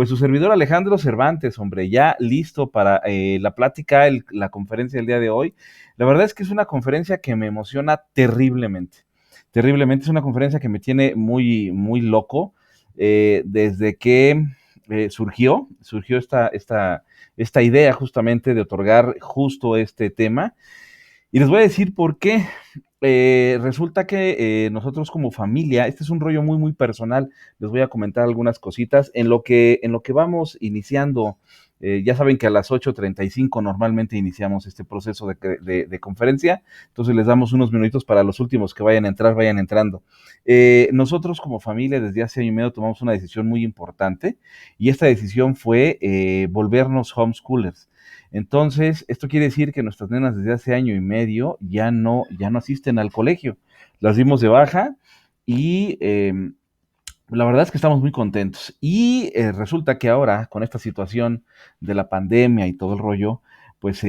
Pues su servidor Alejandro Cervantes, hombre, ya listo para la plática, la conferencia del día de hoy. La verdad es que es una conferencia que me emociona terriblemente. Terriblemente, es una conferencia que me tiene muy, muy loco desde que surgió esta idea justamente de otorgar justo este tema. Y les voy a decir por qué. Resulta que nosotros como familia, este es un rollo muy, muy personal, les voy a comentar algunas cositas. En lo que vamos iniciando, ya saben que a las 8:35 normalmente iniciamos este proceso de conferencia, entonces les damos unos minutitos para los últimos que vayan a entrar, vayan entrando. Nosotros como familia desde hace año y medio tomamos una decisión muy importante y esta decisión fue volvernos homeschoolers. Entonces, esto quiere decir que nuestras nenas desde hace año y medio ya no asisten al colegio. Las dimos de baja y la verdad es que estamos muy contentos. Y resulta que ahora, con esta situación de la pandemia y todo el rollo, pues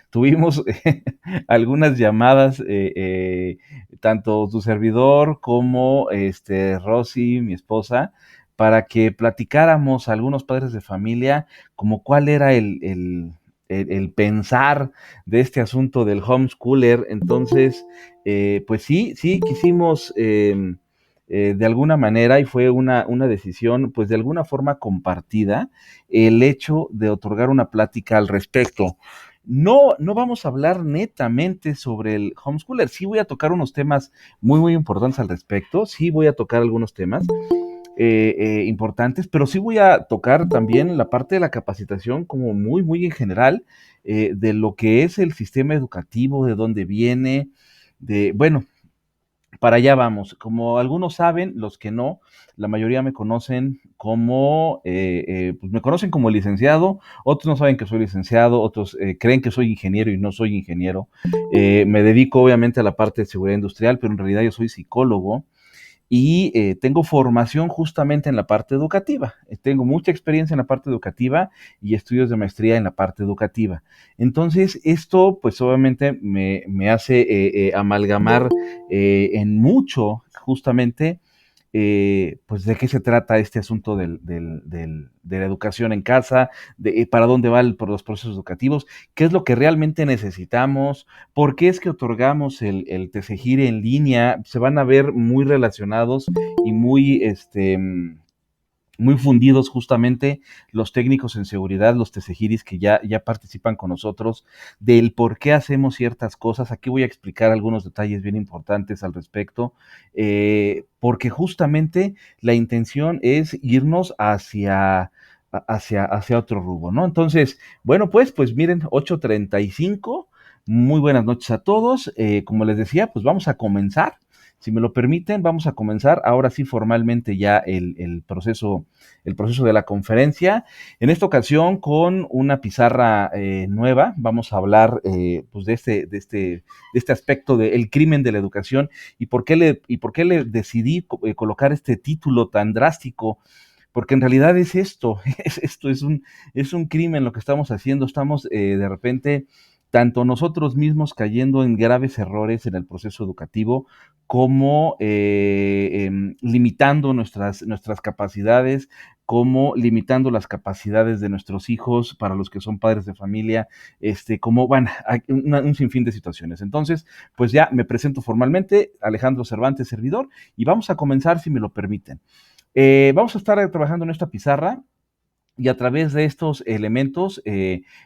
tuvimos algunas llamadas, tanto tu servidor como Rosy, mi esposa, para que platicáramos a algunos padres de familia como cuál era el pensar de este asunto del homeschooler. Entonces, pues sí, sí, quisimos de alguna manera, y fue una decisión, pues de alguna forma compartida, el hecho de otorgar una plática al respecto. No vamos a hablar netamente sobre el homeschooler, sí voy a tocar unos temas muy, muy importantes al respecto, sí voy a tocar algunos temas importantes, pero sí voy a tocar también la parte de la capacitación como muy, muy en general, de lo que es el sistema educativo, de dónde viene, bueno, para allá vamos. Como algunos saben, los que no, la mayoría me conocen como, pues me conocen como licenciado, otros no saben que soy licenciado, otros creen que soy ingeniero y no soy ingeniero. Me dedico obviamente a la parte de seguridad industrial, pero en realidad yo soy psicólogo y tengo formación justamente en la parte educativa. Tengo mucha experiencia en la parte educativa y estudios de maestría en la parte educativa. Entonces, esto pues obviamente me hace amalgamar en mucho justamente pues de qué se trata este asunto de la educación en casa, para dónde van por los procesos educativos, qué es lo que realmente necesitamos, por qué es que otorgamos el TCGIR en línea. Se van a ver muy relacionados y muy fundidos justamente los técnicos en seguridad, los TCGIRIS que ya participan con nosotros, del por qué hacemos ciertas cosas. Aquí voy a explicar algunos detalles bien importantes al respecto, porque justamente la intención es irnos hacia otro rubro, ¿no? Entonces, bueno, pues miren, 8:35, muy buenas noches a todos. Como les decía, pues vamos a comenzar. Si me lo permiten, vamos a comenzar ahora sí formalmente ya el proceso de la conferencia. En esta ocasión con una pizarra nueva, vamos a hablar pues de este aspecto del crimen de la educación y por qué le decidí colocar este título tan drástico, porque en realidad es esto, es un crimen lo que estamos haciendo. Estamos de repente tanto nosotros mismos cayendo en graves errores en el proceso educativo, como limitando nuestras capacidades, como limitando las capacidades de nuestros hijos para los que son padres de familia, como van, hay un sinfín de situaciones. Entonces, pues ya me presento formalmente, Alejandro Cervantes, servidor, y vamos a comenzar, si me lo permiten. Vamos a estar trabajando en esta pizarra y a través de estos elementos,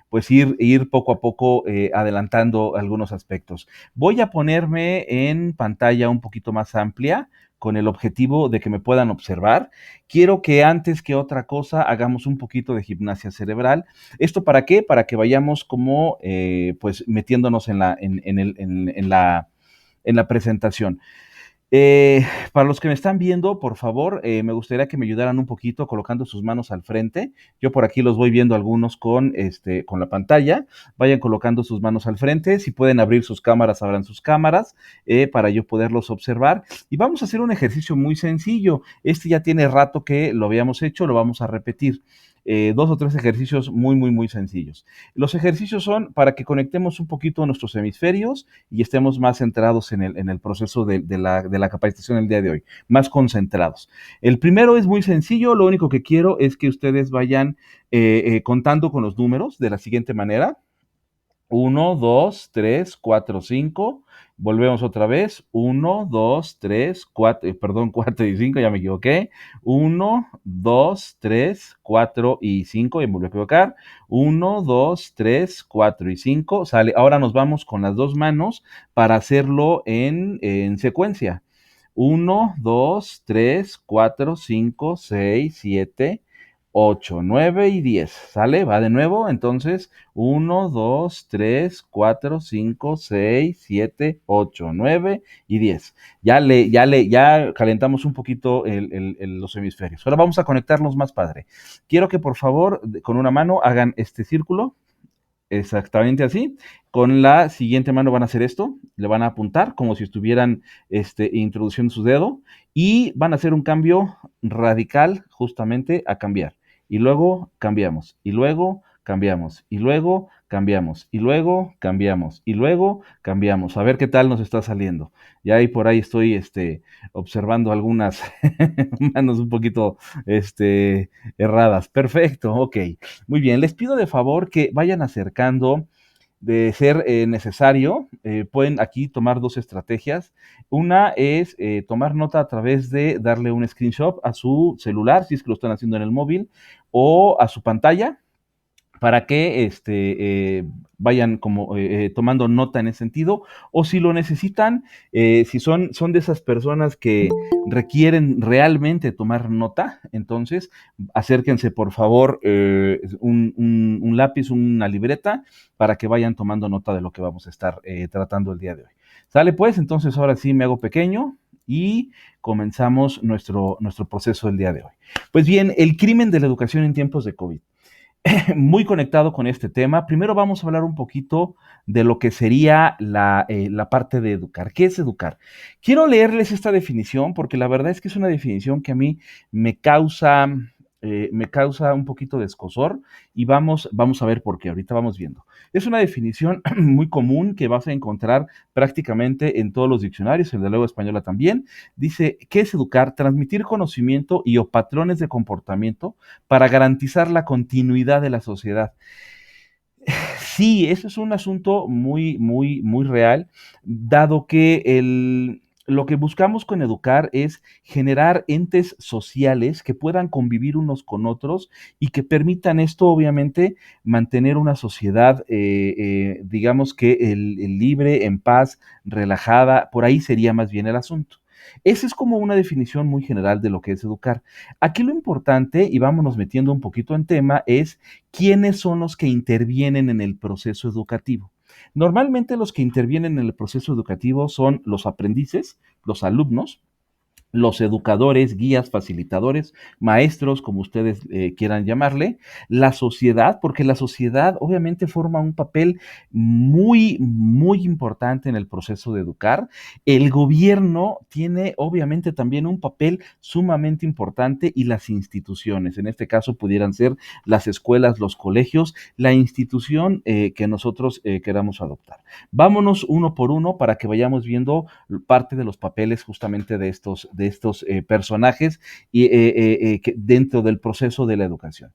pues ir poco a poco adelantando algunos aspectos. Voy a ponerme en pantalla un poquito más amplia con el objetivo de que me puedan observar. Quiero que antes que otra cosa hagamos un poquito de gimnasia cerebral. ¿Esto para qué? Para que vayamos como pues metiéndonos en la presentación. Para los que me están viendo, por favor, me gustaría que me ayudaran un poquito colocando sus manos al frente. Yo por aquí los voy viendo algunos con la pantalla. Vayan colocando sus manos al frente. Si pueden abrir sus cámaras, abran sus cámaras para yo poderlos observar. Y vamos a hacer un ejercicio muy sencillo. Ya tiene rato que lo habíamos hecho, lo vamos a repetir. dos o tres ejercicios muy, muy, muy sencillos. Los ejercicios son para que conectemos un poquito nuestros hemisferios y estemos más centrados en el proceso de la capacitación el día de hoy, más concentrados. El primero es muy sencillo, lo único que quiero es que ustedes vayan contando con los números de la siguiente manera. 1, 2, 3, 4, 5. Volvemos otra vez. 1, 2, 3, 4, perdón, 4 y 5, ya me equivoqué. 1, 2, 3, 4 y 5, ya me volví a equivocar. 1, 2, 3, 4 y 5. Sale. Ahora nos vamos con las dos manos para hacerlo en secuencia. 1, 2, 3, 4, 5, 6, 7, 8, 9 y 10. ¿Sale? Va de nuevo. Entonces, 1, 2, 3, 4, 5, 6, 7, 8, 9 y 10. Ya calentamos un poquito los hemisferios. Ahora vamos a conectarlos más padre. Quiero que por favor, con una mano hagan este círculo. Exactamente así. Con la siguiente mano van a hacer esto, le van a apuntar como si estuvieran introduciendo su dedo y van a hacer un cambio radical justamente a cambiar. Y luego cambiamos, y luego cambiamos, y luego cambiamos, y luego cambiamos, y luego cambiamos. A ver qué tal nos está saliendo. Ya ahí por ahí estoy observando algunas manos un poquito erradas. Perfecto, ok. Muy bien, les pido de favor que vayan acercando, de ser necesario, pueden aquí tomar dos estrategias. Una es tomar nota a través de darle un screenshot a su celular, si es que lo están haciendo en el móvil, o a su pantalla, para que vayan como tomando nota en ese sentido, o si lo necesitan, si son de esas personas que requieren realmente tomar nota, entonces acérquense por favor un lápiz, una libreta, para que vayan tomando nota de lo que vamos a estar tratando el día de hoy. ¿Sale pues? Entonces ahora sí me hago pequeño y comenzamos nuestro proceso del día de hoy. Pues bien, el crimen de la educación en tiempos de COVID. Muy conectado con este tema. Primero vamos a hablar un poquito de lo que sería la parte de educar. ¿Qué es educar? Quiero leerles esta definición porque la verdad es que es una definición que a mí me causa, me causa un poquito de escozor y vamos a ver por qué. Ahorita vamos viendo. Es una definición muy común que vas a encontrar prácticamente en todos los diccionarios, el de lengua española también. Dice, ¿qué es educar? Transmitir conocimiento y o patrones de comportamiento para garantizar la continuidad de la sociedad. Sí, eso es un asunto muy, muy, muy real, dado que lo que buscamos con educar es generar entes sociales que puedan convivir unos con otros y que permitan esto, obviamente, mantener una sociedad, digamos que el libre, en paz, relajada, por ahí sería más bien el asunto. Esa es como una definición muy general de lo que es educar. Aquí lo importante, y vámonos metiendo un poquito en tema, es quiénes son los que intervienen en el proceso educativo. Normalmente los que intervienen en el proceso educativo son los aprendices, los alumnos, los educadores, guías, facilitadores, maestros, como ustedes quieran llamarle, la sociedad, porque la sociedad obviamente forma un papel muy, muy importante en el proceso de educar. El gobierno tiene obviamente también un papel sumamente importante y las instituciones, en este caso pudieran ser las escuelas, los colegios, la institución que nosotros queramos adoptar. Vámonos uno por uno para que vayamos viendo parte de los papeles justamente de estos personajes y, dentro del proceso de la educación.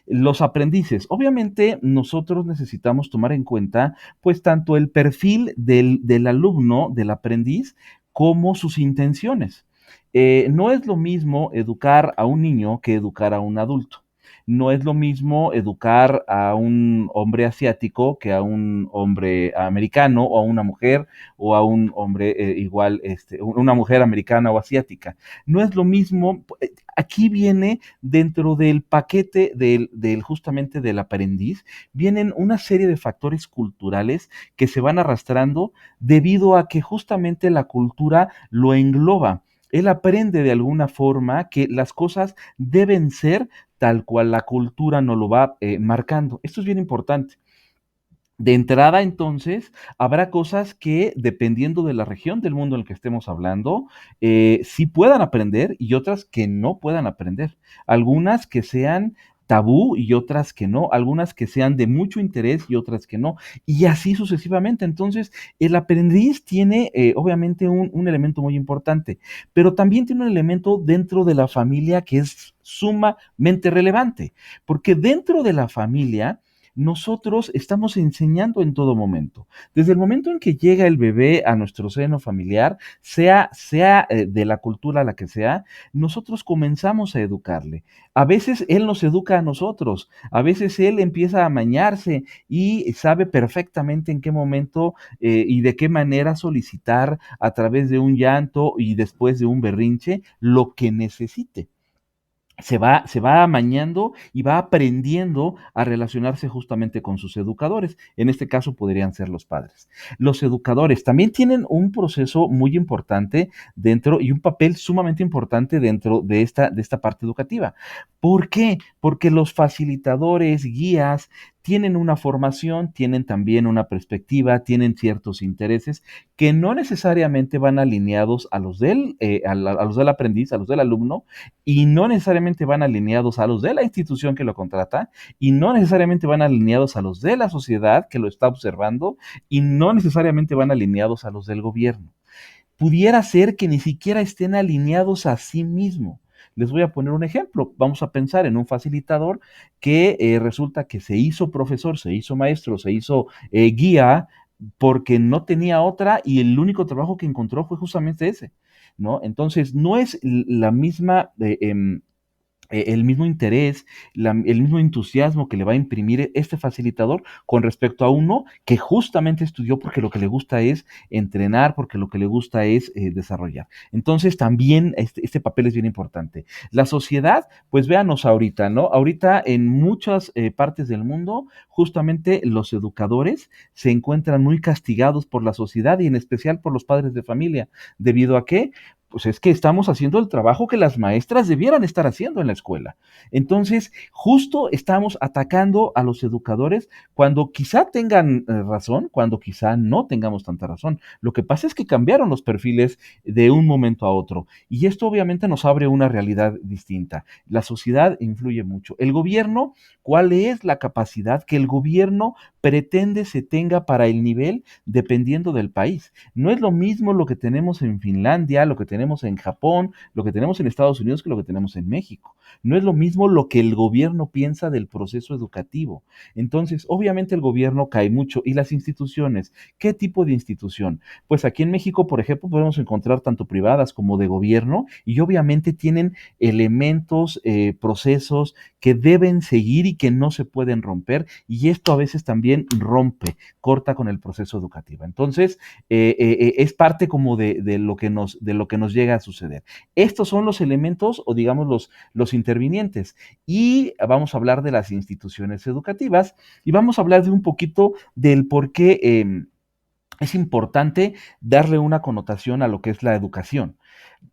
Los aprendices, obviamente nosotros necesitamos tomar en cuenta pues tanto el perfil del alumno, del aprendiz, como sus intenciones. No es lo mismo educar a un niño que educar a un adulto. No es lo mismo educar a un hombre asiático que a un hombre americano o a una mujer o a un hombre igual, una mujer americana o asiática. No es lo mismo. Aquí viene dentro del paquete justamente del aprendiz, vienen una serie de factores culturales que se van arrastrando debido a que justamente la cultura lo engloba. Él aprende de alguna forma que las cosas deben ser tal cual la cultura nos lo va marcando. Esto es bien importante. De entrada, entonces, habrá cosas que, dependiendo de la región del mundo en el que estemos hablando, sí puedan aprender y otras que no puedan aprender. Algunas que sean tabú y otras que no, algunas que sean de mucho interés y otras que no, y así sucesivamente. Entonces, el aprendiz tiene obviamente un elemento muy importante, pero también tiene un elemento dentro de la familia que es sumamente relevante, porque dentro de la familia nosotros estamos enseñando en todo momento. Desde el momento en que llega el bebé a nuestro seno familiar, sea de la cultura a la que sea, nosotros comenzamos a educarle. A veces él nos educa a nosotros, a veces él empieza a amañarse y sabe perfectamente en qué momento y de qué manera solicitar a través de un llanto y después de un berrinche lo que necesite. Se va amañando y va aprendiendo a relacionarse justamente con sus educadores. En este caso podrían ser los padres. Los educadores también tienen un proceso muy importante dentro y un papel sumamente importante dentro de esta parte educativa. ¿Por qué? Porque los facilitadores, guías, tienen una formación, tienen también una perspectiva, tienen ciertos intereses que no necesariamente van alineados a los del aprendiz, a los del alumno, y no necesariamente van alineados a los de la institución que lo contrata, y no necesariamente van alineados a los de la sociedad que lo está observando, y no necesariamente van alineados a los del gobierno. Pudiera ser que ni siquiera estén alineados a sí mismo. Les voy a poner un ejemplo. Vamos a pensar en un facilitador que resulta que se hizo profesor, se hizo maestro, se hizo guía porque no tenía otra y el único trabajo que encontró fue justamente ese, ¿no? Entonces, no es la misma el mismo interés, el mismo entusiasmo que le va a imprimir este facilitador con respecto a uno que justamente estudió porque lo que le gusta es entrenar, porque lo que le gusta es desarrollar. Entonces también este papel es bien importante. La sociedad, pues véanos ahorita, ¿no? Ahorita en muchas partes del mundo, justamente los educadores se encuentran muy castigados por la sociedad y en especial por los padres de familia. ¿Debido a qué? Pues es que estamos haciendo el trabajo que las maestras debieran estar haciendo en la escuela. Entonces, justo estamos atacando a los educadores cuando quizá tengan razón, cuando quizá no tengamos tanta razón. Lo que pasa es que cambiaron los perfiles de un momento a otro y esto obviamente nos abre una realidad distinta. La sociedad influye mucho. El gobierno, ¿cuál es la capacidad que el gobierno pretende se tenga para el nivel dependiendo del país? No es lo mismo lo que tenemos en Finlandia, lo que tenemos en Japón, lo que tenemos en Estados Unidos que lo que tenemos en México. No es lo mismo lo que el gobierno piensa del proceso educativo. Entonces, obviamente el gobierno cae mucho. ¿Y las instituciones? ¿Qué tipo de institución? Pues aquí en México, por ejemplo, podemos encontrar tanto privadas como de gobierno y obviamente tienen elementos, procesos que deben seguir y que no se pueden romper. Y esto a veces también corta con el proceso educativo. Entonces, es parte como de lo que nos llega a suceder. Estos son los elementos o digamos los intervinientes. Y vamos a hablar de las instituciones educativas y vamos a hablar de un poquito del por qué es importante darle una connotación a lo que es la educación.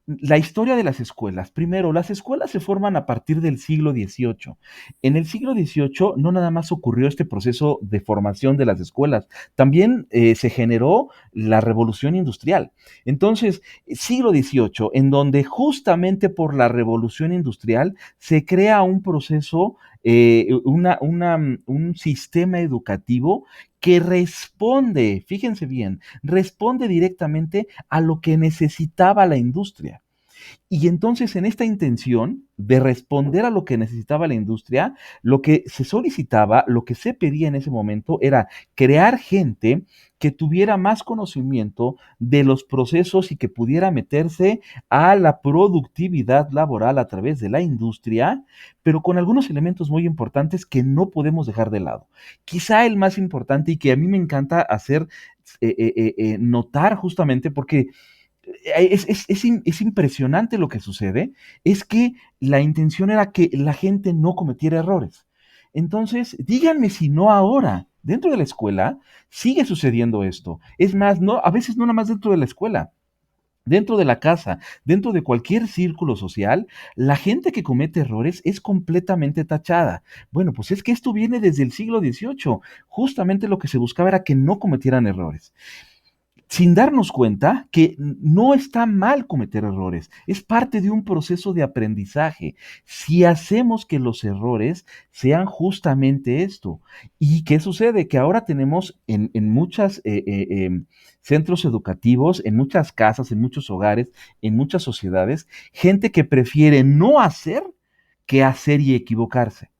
La historia de las escuelas. Primero, las escuelas se forman a partir del siglo XVIII. En el siglo XVIII no nada más ocurrió este proceso de formación de las escuelas, también se generó la revolución industrial. Entonces, siglo XVIII, en donde justamente por la revolución industrial se crea un proceso, un sistema educativo que responde, fíjense bien, responde directamente a lo que necesitaba la industria. Y entonces en esta intención de responder a lo que necesitaba la industria, lo que se solicitaba, lo que se pedía en ese momento era crear gente que tuviera más conocimiento de los procesos y que pudiera meterse a la productividad laboral a través de la industria, pero con algunos elementos muy importantes que no podemos dejar de lado. Quizá el más importante y que a mí me encanta hacer notar justamente porque es impresionante lo que sucede, es que la intención era que la gente no cometiera errores. Entonces, díganme si no ahora, dentro de la escuela, sigue sucediendo esto. Es más, no, a veces no nada más dentro de la escuela. Dentro de la casa, dentro de cualquier círculo social, la gente que comete errores es completamente tachada. Bueno, pues es que esto viene desde el siglo XVIII. Justamente lo que se buscaba era que no cometieran errores. sin darnos cuenta que no está mal cometer errores, es parte de un proceso de aprendizaje. Si hacemos que los errores sean justamente esto. ¿Y qué sucede? Que ahora tenemos en muchos centros educativos, en muchas casas, en muchos hogares, en muchas sociedades, gente que prefiere no hacer que hacer y equivocarse.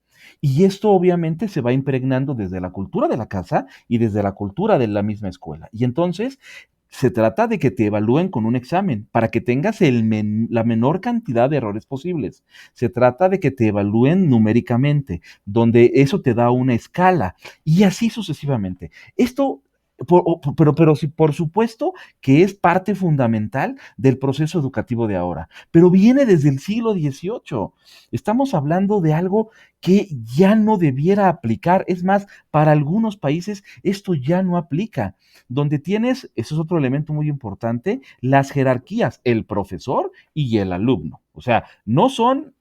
Y esto obviamente se va impregnando desde la cultura de la casa y desde la cultura de la misma escuela. Y entonces se trata de que te evalúen con un examen para que tengas la menor cantidad de errores posibles. Se trata de que te evalúen numéricamente, donde eso te da una escala y así sucesivamente. Esto, pero sí, por supuesto que es parte fundamental del proceso educativo de ahora, pero viene desde el siglo XVIII. Estamos hablando de algo que ya no debiera aplicar. Es más, para algunos países esto ya no aplica. Donde tienes, eso es otro elemento muy importante, las jerarquías, el profesor y el alumno. O sea, no son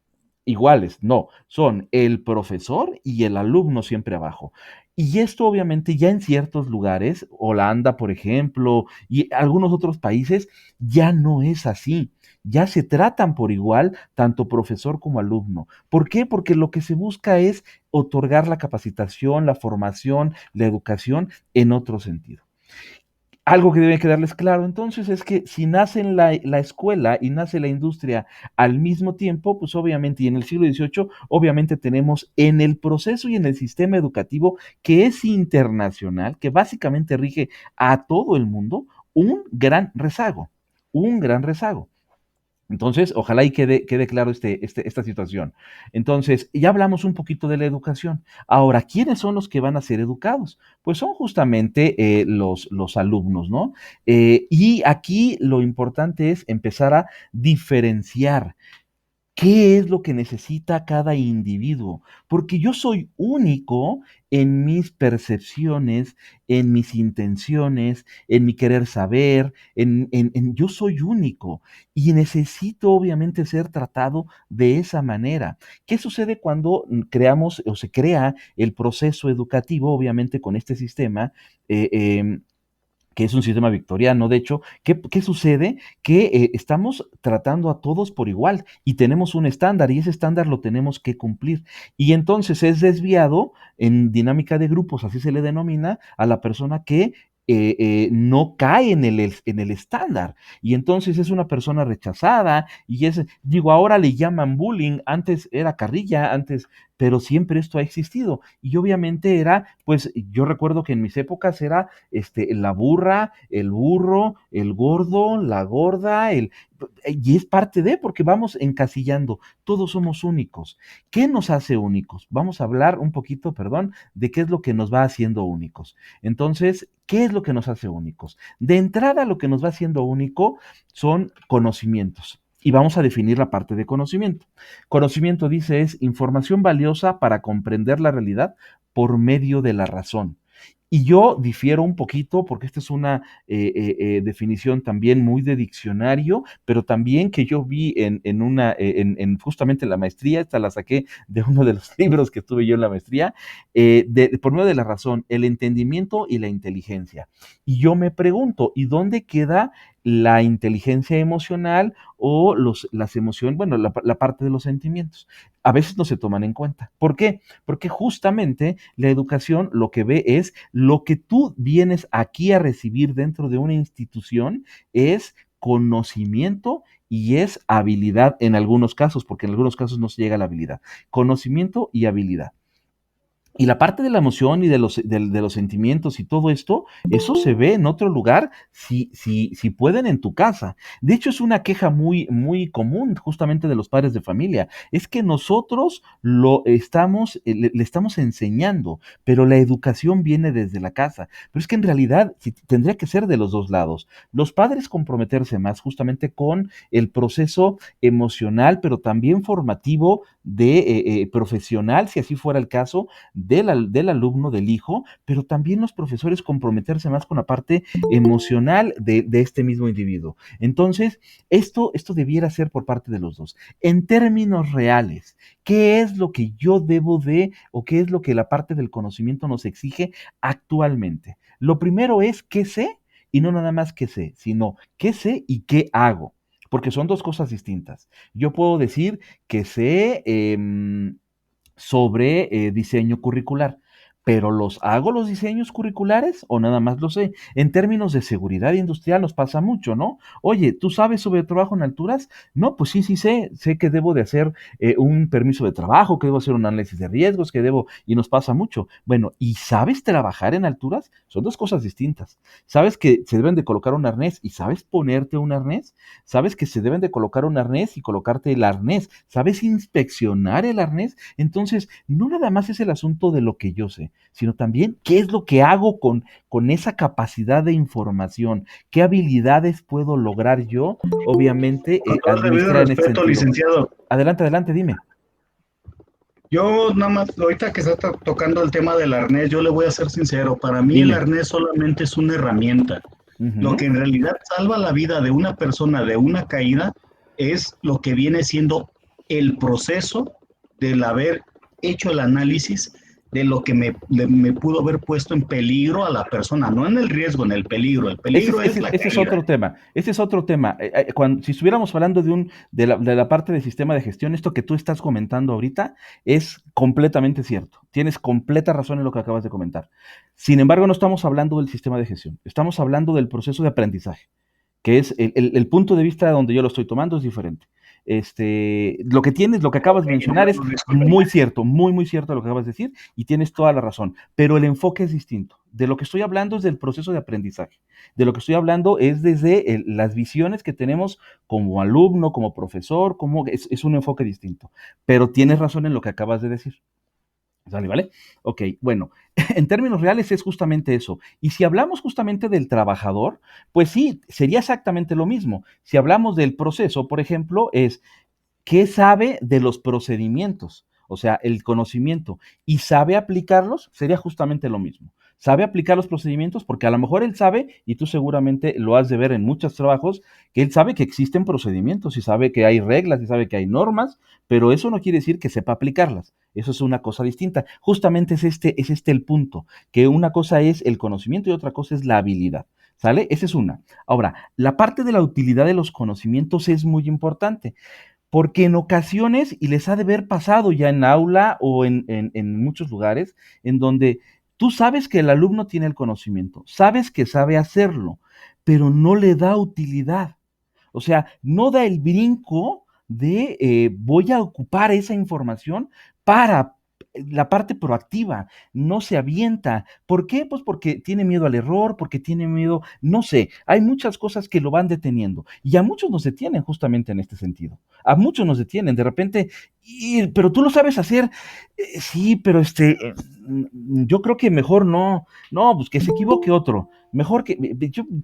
iguales, no, son el profesor y el alumno siempre abajo. Y esto obviamente ya en ciertos lugares, Holanda, por ejemplo, y algunos otros países, ya no es así. Ya se tratan por igual tanto profesor como alumno. ¿Por qué? Porque lo que se busca es otorgar la capacitación, la formación, la educación en otro sentido. Algo que debe quedarles claro entonces es que si nace la escuela y nace la industria al mismo tiempo, pues obviamente, y en el siglo XVIII, obviamente tenemos en el proceso y en el sistema educativo que es internacional, que básicamente rige a todo el mundo, un gran rezago, un gran rezago. Entonces, ojalá y quede claro esta situación. Entonces, ya hablamos un poquito de la educación. Ahora, ¿quiénes son los que van a ser educados? Pues son justamente los alumnos, ¿no? Y aquí lo importante es empezar a diferenciar. ¿Qué es lo que necesita cada individuo? Porque yo soy único en mis percepciones, en mis intenciones, en mi querer saber, yo soy único y necesito obviamente ser tratado de esa manera. ¿Qué sucede cuando creamos o se crea el proceso educativo, obviamente con este sistema? eh, em, que es un sistema victoriano. De hecho, ¿qué sucede? Que estamos tratando a todos por igual y tenemos un estándar y ese estándar lo tenemos que cumplir. Y entonces es desviado en dinámica de grupos, así se le denomina, a la persona que no cae en el estándar. Y entonces es una persona rechazada y es, digo, ahora le llaman bullying, antes era carrilla, antes, pero siempre esto ha existido. Y obviamente era, pues yo recuerdo que en mis épocas era la burra, el burro, el gordo, la gorda, y es parte de, porque vamos encasillando, todos somos únicos. ¿Qué nos hace únicos? Vamos a hablar un poquito, perdón, de qué es lo que nos va haciendo únicos. Entonces, ¿qué es lo que nos hace únicos? De entrada, lo que nos va haciendo único son conocimientos. Y vamos a definir la parte de conocimiento. Conocimiento, dice, es información valiosa para comprender la realidad por medio de la razón. Y yo difiero un poquito porque esta es una definición también muy de diccionario, pero también que yo vi en justamente la maestría, esta la saqué de uno de los libros que tuve yo en la maestría, por medio de la razón, el entendimiento y la inteligencia. Y yo me pregunto, ¿y dónde queda la inteligencia emocional o las emociones, bueno, la parte de los sentimientos? A veces no se toman en cuenta. ¿Por qué? Porque justamente la educación lo que ve es lo que tú vienes aquí a recibir dentro de una institución es conocimiento y es habilidad en algunos casos, porque en algunos casos no se llega a la habilidad. Conocimiento y habilidad. Y la parte de la emoción y de los sentimientos y todo esto, eso se ve en otro lugar si pueden en tu casa. De hecho, es una queja muy común justamente de los padres de familia. Es que nosotros le estamos enseñando, pero la educación viene desde la casa. Pero es que en realidad tendría que ser de los dos lados. Los padres comprometerse más justamente con el proceso emocional, pero también formativo de profesional, si así fuera el caso del alumno, del hijo, pero también los profesores comprometerse más con la parte emocional de este mismo individuo. Entonces, esto debiera ser por parte de los dos. En términos reales, ¿qué es lo que yo debo de, o qué es lo que la parte del conocimiento nos exige actualmente? Lo primero es qué sé y no nada más qué sé, sino qué sé y qué hago, porque son dos cosas distintas. Yo puedo decir que sé sobre diseño curricular. Pero ¿los hago los diseños curriculares o nada más lo sé? En términos de seguridad industrial nos pasa mucho, ¿no? Oye, ¿tú sabes sobre trabajo en alturas? No, pues sí, sí sé. Sé que debo de hacer un permiso de trabajo, que debo hacer un análisis de riesgos, que debo, y nos pasa mucho. Bueno, ¿y sabes trabajar en alturas? Son dos cosas distintas. ¿Sabes que se deben de colocar un arnés y sabes ponerte un arnés? ¿Sabes que se deben de colocar un arnés y colocarte el arnés? ¿Sabes inspeccionar el arnés? Entonces, no nada más es el asunto de lo que yo sé, sino también qué es lo que hago con esa capacidad de información, qué habilidades puedo lograr yo, obviamente, Con todo el debido administrar en este respeto, sentido. licenciado. Adelante, adelante, dime. Yo nada más, ahorita que está tocando el tema del arnés, yo le voy a ser sincero, para mí el Dime. arnés solamente es una herramienta. Lo que Ujú. en realidad salva la vida de una persona de una caída es lo que viene siendo el proceso del haber hecho el análisis de lo que me pudo haber puesto en peligro a la persona, no en el riesgo, en el peligro. El peligro es la Ese es caída. otro tema. Ese es otro tema. Si estuviéramos hablando de la parte de sistema de gestión, esto que tú estás comentando ahorita es completamente cierto. Tienes completa razón en lo que acabas de comentar. Sin embargo, no estamos hablando del sistema de gestión. Estamos hablando del proceso de aprendizaje, que es el punto de vista donde yo lo estoy tomando es diferente. Lo que tienes, lo que acabas Ok, de mencionar es bueno, disculpe. muy cierto, muy, muy cierto lo que acabas de decir y tienes toda la razón, pero el enfoque es distinto. De lo que estoy hablando es del proceso de aprendizaje. De lo que estoy hablando es desde las visiones que tenemos como alumno, como profesor, es un enfoque distinto. Pero tienes razón en lo que acabas de decir. ¿Sale, vale? Ok, bueno, en términos reales es justamente eso. Y si hablamos justamente del trabajador, pues sí, sería exactamente lo mismo. Si hablamos del proceso, por ejemplo, es qué sabe de los procedimientos, o sea, el conocimiento, y sabe aplicarlos, sería justamente lo mismo. Sabe aplicar los procedimientos porque a lo mejor él sabe, y tú seguramente lo has de ver en muchos trabajos, que él sabe que existen procedimientos y sabe que hay reglas y sabe que hay normas, pero eso no quiere decir que sepa aplicarlas. Eso es una cosa distinta. Justamente es este el punto, que una cosa es el conocimiento y otra cosa es la habilidad. ¿Sale? Esa es una. Ahora, la parte de la utilidad de los conocimientos es muy importante. Porque en ocasiones, y les ha de haber pasado ya en aula o en muchos lugares, en donde tú sabes que el alumno tiene el conocimiento, sabes que sabe hacerlo, pero no le da utilidad. O sea, no da el brinco de voy a ocupar esa información para la parte proactiva, no se avienta. ¿Por qué? Pues porque tiene miedo al error, porque tiene miedo, no sé, hay muchas cosas que lo van deteniendo y a muchos nos detienen justamente en este sentido. A muchos nos detienen, de repente, pero tú lo sabes hacer, sí, pero yo creo que mejor no, no, pues que se equivoque otro, mejor que,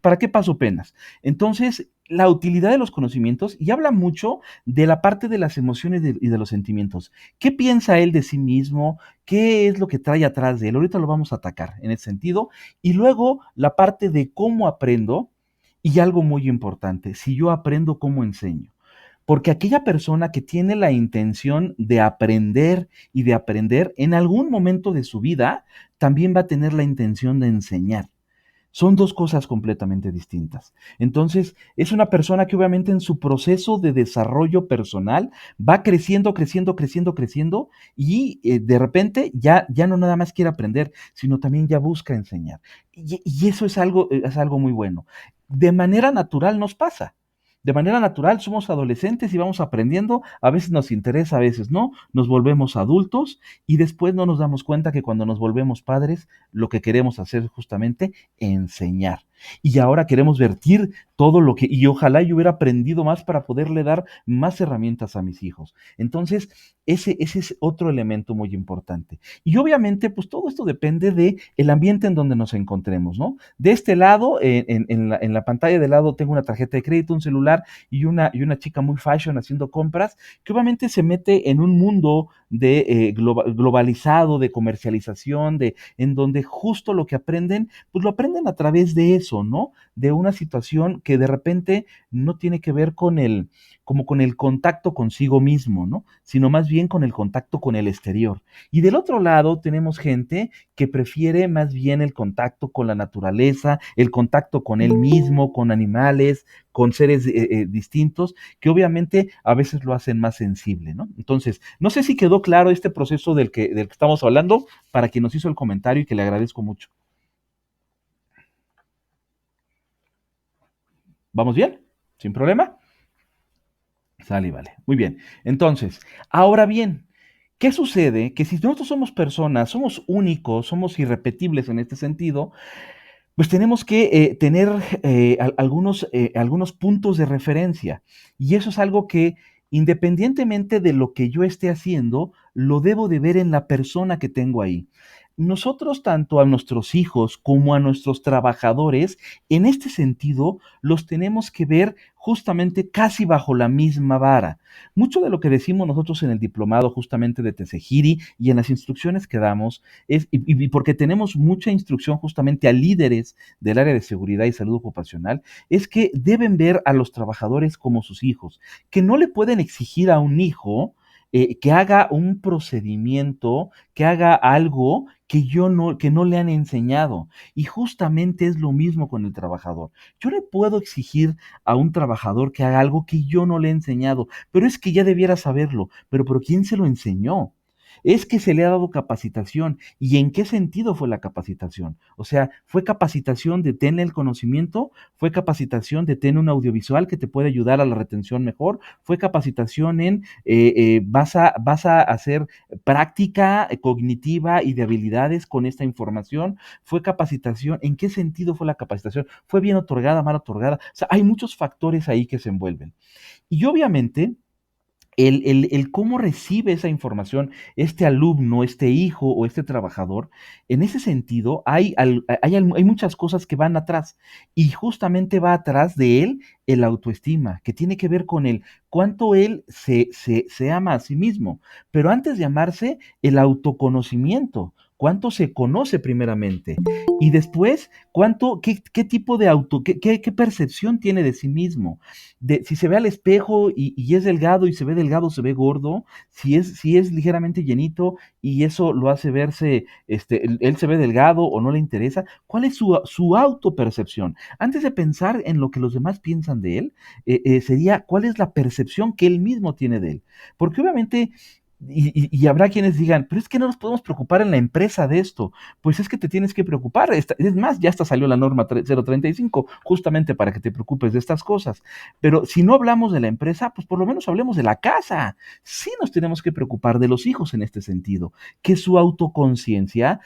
¿para qué paso penas? Entonces, la utilidad de los conocimientos y habla mucho de la parte de las emociones y de los sentimientos. ¿Qué piensa él de sí mismo? ¿Qué es lo que trae atrás de él? Ahorita lo vamos a atacar en ese sentido. Y luego la parte de cómo aprendo y algo muy importante, si yo aprendo, ¿cómo enseño? Porque aquella persona que tiene la intención de aprender y de aprender en algún momento de su vida, también va a tener la intención de enseñar. Son dos cosas completamente distintas. Entonces, es una persona que obviamente en su proceso de desarrollo personal va creciendo, creciendo, creciendo, creciendo y de repente ya no nada más quiere aprender, sino también ya busca enseñar. Y eso es algo muy bueno. De manera natural nos pasa. De manera natural somos adolescentes y vamos aprendiendo, a veces nos interesa, a veces no, nos volvemos adultos y después no nos damos cuenta que cuando nos volvemos padres, lo que queremos hacer es justamente enseñar. Y ahora queremos vertir todo lo que, y ojalá yo hubiera aprendido más para poderle dar más herramientas a mis hijos. Entonces, ese es otro elemento muy importante. Y obviamente, pues todo esto depende de el ambiente en donde nos encontremos, ¿no? De este lado, en la pantalla de lado tengo una tarjeta de crédito, un celular y una chica muy fashion haciendo compras, que obviamente se mete en un mundo de globalizado, de comercialización, en donde justo lo que aprenden, pues lo aprenden a través de eso proceso, ¿no? De una situación que de repente no tiene que ver con como con el contacto consigo mismo, ¿no? Sino más bien con el contacto con el exterior. Y del otro lado tenemos gente que prefiere más bien el contacto con la naturaleza, el contacto con él mismo, con animales, con seres distintos, que obviamente a veces lo hacen más sensible, ¿no? Entonces, no sé si quedó claro este proceso del que estamos hablando para quien nos hizo el comentario y que le agradezco mucho. ¿Vamos bien? ¿Sin problema? Sale y vale. Muy bien. Entonces, ahora bien, ¿qué sucede? Que si nosotros somos personas, somos únicos, somos irrepetibles en este sentido, pues tenemos que tener algunos puntos de referencia. Y eso es algo que, independientemente de lo que yo esté haciendo, lo debo de ver en la persona que tengo ahí. Nosotros, tanto a nuestros hijos como a nuestros trabajadores, en este sentido, los tenemos que ver justamente casi bajo la misma vara. Mucho de lo que decimos nosotros en el diplomado justamente de Tesejiri y en las instrucciones que damos y porque tenemos mucha instrucción justamente a líderes del área de seguridad y salud ocupacional, es que deben ver a los trabajadores como sus hijos, que no le pueden exigir a un hijo que haga un procedimiento, que haga algo que no le han enseñado. Y justamente es lo mismo con el trabajador. Yo le puedo exigir a un trabajador que haga algo que yo no le he enseñado, pero es que ya debiera saberlo. Pero ¿quién se lo enseñó? Es que se le ha dado capacitación. ¿Y en qué sentido fue la capacitación? O sea, ¿fue capacitación de tener el conocimiento? ¿Fue capacitación de tener un audiovisual que te puede ayudar a la retención mejor? ¿Fue capacitación en vas a hacer práctica cognitiva y de habilidades con esta información? ¿Fue capacitación? ¿En qué sentido fue la capacitación? ¿Fue bien otorgada, mal otorgada? O sea, hay muchos factores ahí que se envuelven. Y obviamente el cómo recibe esa información este alumno, este hijo o este trabajador, en ese sentido hay muchas cosas que van atrás y justamente va atrás de él el autoestima, que tiene que ver con el cuánto él se ama a sí mismo, pero antes de amarse, el autoconocimiento, cuánto se conoce primeramente y después qué tipo de qué percepción tiene de sí mismo si se ve al espejo y es delgado y se ve delgado, se ve gordo, si es ligeramente llenito y eso lo hace verse, él se ve delgado o no le interesa, ¿cuál es su autopercepción? Antes de pensar en lo que los demás piensan de él, sería cuál es la percepción que él mismo tiene de él. Porque obviamente y habrá quienes digan, pero es que no nos podemos preocupar en la empresa de esto. Pues es que te tienes que preocupar. Es más, ya hasta salió la norma 035 justamente para que te preocupes de estas cosas. Pero si no hablamos de la empresa, pues por lo menos hablemos de la casa. Sí nos tenemos que preocupar de los hijos en este sentido, que su autoconciencia,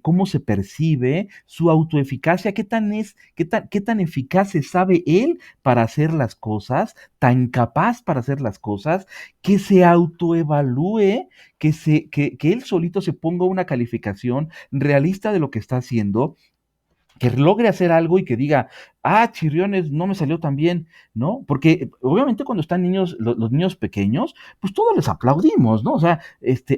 cómo se percibe, su autoeficacia, qué tan eficaz se sabe él para hacer las cosas, tan capaz para hacer las cosas, que se autoevalúe, que él solito se ponga una calificación realista de lo que está haciendo, que logre hacer algo y que diga, chirriones, no me salió tan bien, ¿no? Porque obviamente cuando están niños, los niños pequeños, pues todos les aplaudimos, ¿no? O sea,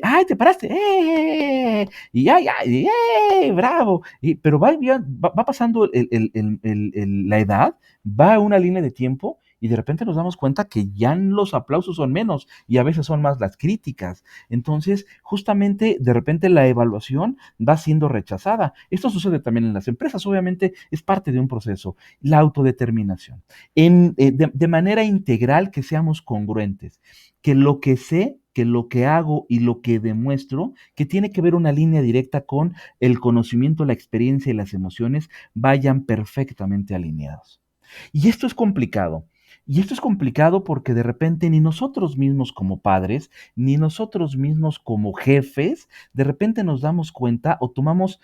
¡ay, te paraste! Y ¡ay, ay! ¡Bravo! Pero va pasando la edad, va a una línea de tiempo y de repente nos damos cuenta que ya los aplausos son menos y a veces son más las críticas. Entonces, justamente, de repente la evaluación va siendo rechazada. Esto sucede también en las empresas, obviamente es parte de un proceso. La autodeterminación. De manera integral que seamos congruentes, que lo que sé, que lo que hago y lo que demuestro, que tiene que ver una línea directa con el conocimiento, la experiencia y las emociones, vayan perfectamente alineados. Y esto es complicado. Y esto es complicado porque de repente ni nosotros mismos como padres, ni nosotros mismos como jefes, de repente nos damos cuenta o tomamos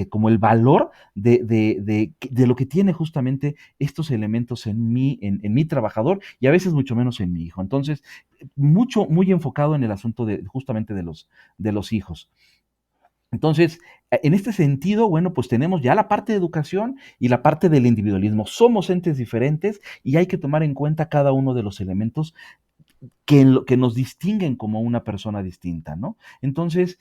como el valor de lo que tiene justamente estos elementos en mi trabajador y a veces mucho menos en mi hijo. Entonces, muy enfocado en el asunto justamente de los hijos. Entonces, en este sentido, bueno, pues tenemos ya la parte de educación y la parte del individualismo. Somos entes diferentes y hay que tomar en cuenta cada uno de los elementos que nos distinguen como una persona distinta, ¿no? Entonces,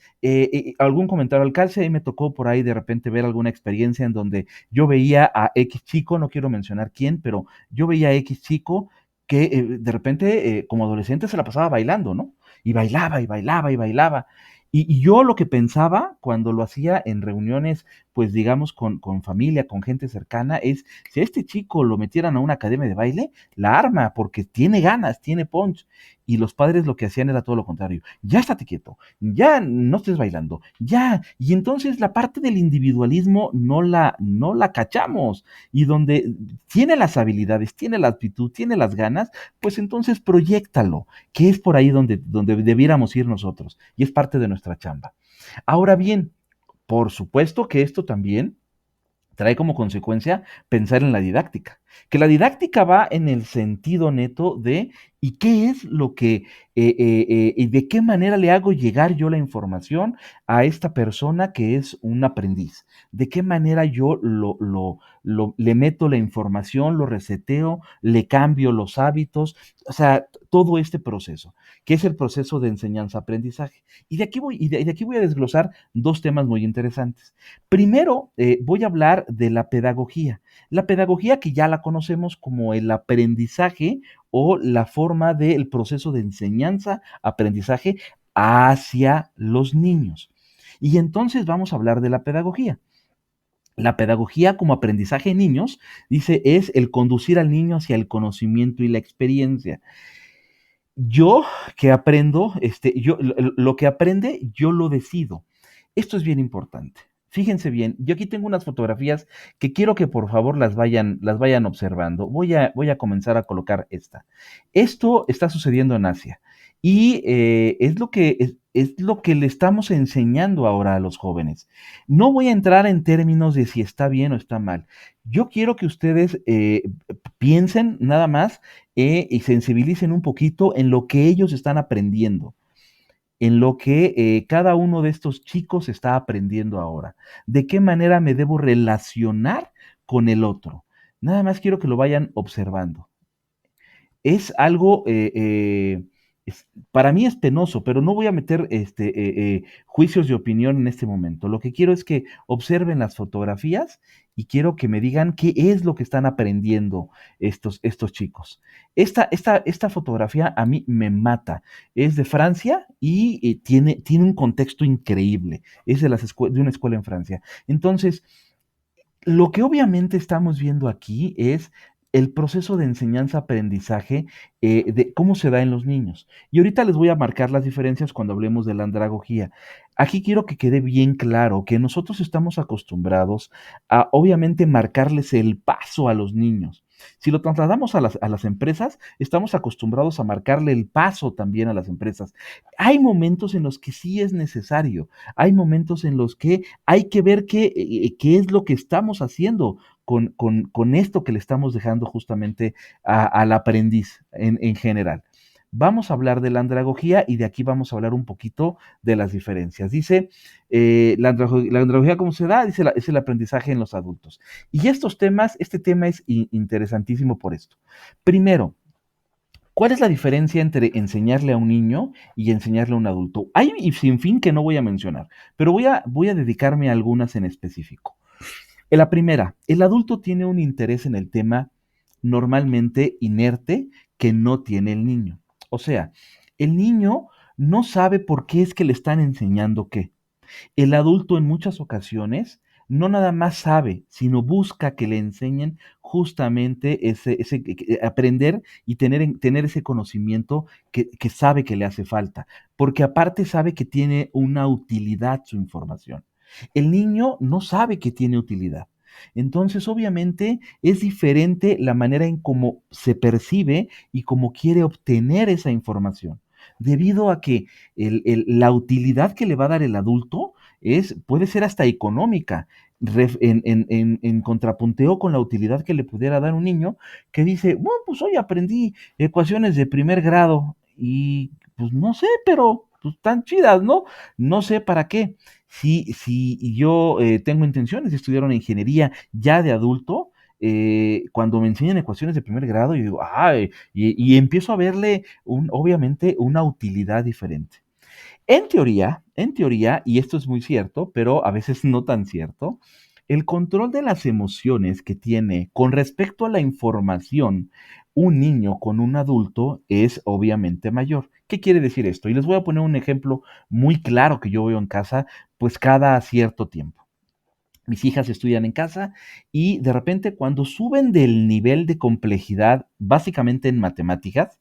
algún comentario al calce, ahí me tocó por ahí de repente ver alguna experiencia en donde yo veía a X chico, no quiero mencionar quién, pero yo veía a X chico que de repente como adolescente se la pasaba bailando, ¿no? Y bailaba y bailaba y bailaba. Y yo lo que pensaba cuando lo hacía en reuniones, pues digamos, con familia, con gente cercana, es si a este chico lo metieran a una academia de baile, la arma, porque tiene ganas, tiene punch. Y los padres lo que hacían era todo lo contrario. Ya estate quieto, ya no estés bailando, ya. Y entonces la parte del individualismo no la cachamos. Y donde tiene las habilidades, tiene la actitud, tiene las ganas, pues entonces proyéctalo, que es por ahí donde debiéramos ir nosotros. Y es parte de nuestra chamba. Ahora bien, por supuesto que esto también trae como consecuencia pensar en la didáctica, que la didáctica va en el sentido neto de ¿y qué es lo que, y de qué manera le hago llegar yo la información a esta persona que es un aprendiz? ¿De qué manera yo le meto la información, lo reseteo, le cambio los hábitos? O sea, todo este proceso, que es el proceso de enseñanza-aprendizaje. Y de aquí voy a desglosar dos temas muy interesantes. Primero, voy a hablar de la pedagogía. La pedagogía que ya la conocemos como el aprendizaje o la forma del proceso de enseñanza-aprendizaje hacia los niños. Y entonces vamos a hablar de la pedagogía. La pedagogía como aprendizaje en niños, dice, es el conducir al niño hacia el conocimiento y la experiencia. Yo que aprendo, lo que aprende, yo lo decido. Esto es bien importante. Fíjense bien, yo aquí tengo unas fotografías que quiero que por favor las vayan observando. Voy a comenzar a colocar esta. Esto está sucediendo en Asia y es lo que le estamos enseñando ahora a los jóvenes. No voy a entrar en términos de si está bien o está mal. Yo quiero que ustedes piensen nada más y sensibilicen un poquito en lo que ellos están aprendiendo, en lo que cada uno de estos chicos está aprendiendo ahora. ¿De qué manera me debo relacionar con el otro? Nada más quiero que lo vayan observando. Es algo, para mí es penoso, pero no voy a meter juicios de opinión en este momento. Lo que quiero es que observen las fotografías y quiero que me digan qué es lo que están aprendiendo estos chicos. Esta fotografía a mí me mata. Es de Francia y tiene un contexto increíble. Es de una escuela en Francia. Entonces, lo que obviamente estamos viendo aquí es el proceso de enseñanza-aprendizaje de cómo se da en los niños. Y ahorita les voy a marcar las diferencias cuando hablemos de la andragogía. Aquí quiero que quede bien claro que nosotros estamos acostumbrados a obviamente marcarles el paso a los niños. Si lo trasladamos a las empresas, estamos acostumbrados a marcarle el paso también a las empresas. Hay momentos en los que sí es necesario, hay momentos en los que hay que ver qué es lo que estamos haciendo con esto que le estamos dejando justamente al aprendiz en general. Vamos a hablar de la andragogía y de aquí vamos a hablar un poquito de las diferencias. Dice, la andragogía, ¿cómo se da? Dice, es el aprendizaje en los adultos. Y este tema es interesantísimo por esto. Primero, ¿cuál es la diferencia entre enseñarle a un niño y enseñarle a un adulto? Hay y sin fin que no voy a mencionar, pero voy a dedicarme a algunas en específico. En la primera, el adulto tiene un interés en el tema normalmente inerte que no tiene el niño. O sea, el niño no sabe por qué es que le están enseñando qué. El adulto en muchas ocasiones no nada más sabe, sino busca que le enseñen justamente aprender y tener ese conocimiento que sabe que le hace falta, porque aparte sabe que tiene una utilidad su información. El niño no sabe que tiene utilidad. Entonces, obviamente, es diferente la manera en cómo se percibe y cómo quiere obtener esa información, debido a que la utilidad que le va a dar el adulto puede ser hasta económica, en contrapunteo con la utilidad que le pudiera dar un niño que dice, bueno, pues hoy aprendí ecuaciones de primer grado y pues no sé, pero pues están chidas, ¿no? No sé para qué. Si yo tengo intenciones de estudiar una ingeniería ya de adulto, cuando me enseñan ecuaciones de primer grado, yo digo, ay, y empiezo a verle, obviamente, una utilidad diferente. En teoría, y esto es muy cierto, pero a veces no tan cierto, el control de las emociones que tiene con respecto a la información un niño con un adulto es obviamente mayor. ¿Qué quiere decir esto? Y les voy a poner un ejemplo muy claro que yo veo en casa, pues cada cierto tiempo. Mis hijas estudian en casa y de repente cuando suben del nivel de complejidad, básicamente en matemáticas,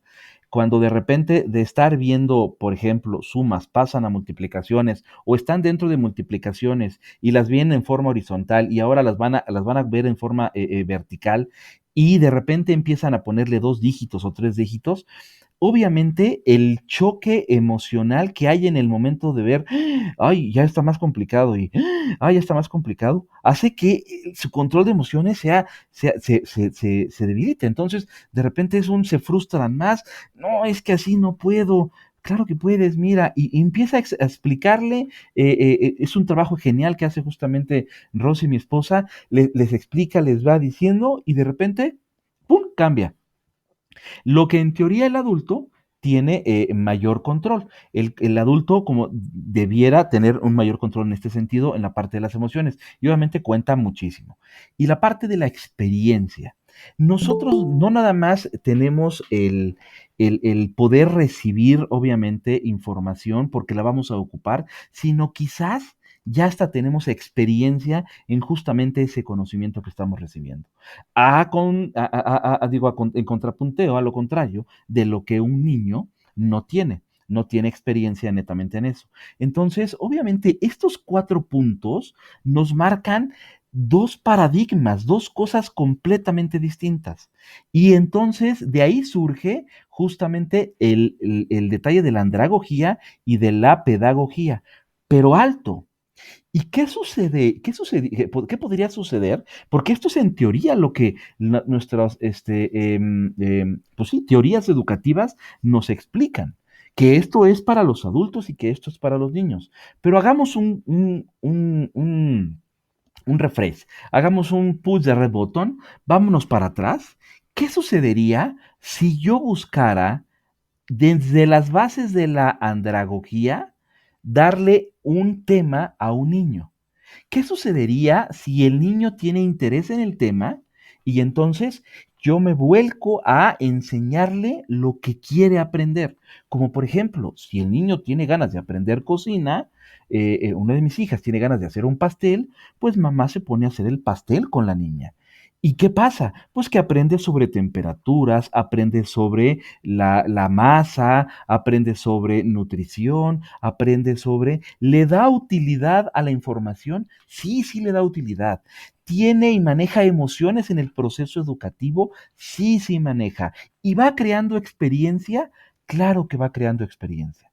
cuando de repente de estar viendo, por ejemplo, sumas, pasan a multiplicaciones o están dentro de multiplicaciones y las ven en forma horizontal y ahora las van a ver en forma vertical y de repente empiezan a ponerle 2 dígitos o 3 dígitos, obviamente el choque emocional que hay en el momento de ver, ay, ya está más complicado y, ay, ya está más complicado, hace que su control de emociones se debilite. Entonces, de repente se frustran más, no, es que así no puedo. Claro que puedes, mira, y empieza a explicarle, es un trabajo genial que hace justamente Rosy, mi esposa, les explica, les va diciendo y de repente, ¡pum!, cambia. Lo que en teoría el adulto tiene mayor control. El adulto como debiera tener un mayor control en este sentido en la parte de las emociones y obviamente cuenta muchísimo. Y la parte de la experiencia. Nosotros no nada más tenemos el poder recibir obviamente información porque la vamos a ocupar, sino quizás ya hasta tenemos experiencia en justamente ese conocimiento que estamos recibiendo en contrapunteo, a lo contrario, de lo que un niño no tiene. No tiene experiencia netamente en eso. Entonces, obviamente, estos 4 puntos nos marcan 2 paradigmas, 2 cosas completamente distintas. Y entonces de ahí surge justamente el detalle de la andragogía y de la pedagogía. Pero alto, ¿y qué sucede? ¿Qué podría suceder? Porque esto es en teoría lo que nuestras, pues sí, teorías educativas nos explican, que esto es para los adultos y que esto es para los niños. Pero hagamos un refresh, hagamos un push de red button, vámonos para atrás. ¿Qué sucedería si yo buscara desde las bases de la andragogía darle un tema a un niño? ¿Qué sucedería si el niño tiene interés en el tema y entonces yo me vuelco a enseñarle lo que quiere aprender? Como por ejemplo, si el niño tiene ganas de aprender cocina, una de mis hijas tiene ganas de hacer un pastel, pues mamá se pone a hacer el pastel con la niña. ¿Y qué pasa? Pues que aprende sobre temperaturas, aprende sobre la masa, aprende sobre nutrición, aprende sobre... ¿Le da utilidad a la información? Sí, sí le da utilidad. ¿Tiene y maneja emociones en el proceso educativo? Sí, sí maneja. ¿Y va creando experiencia? Claro que va creando experiencia.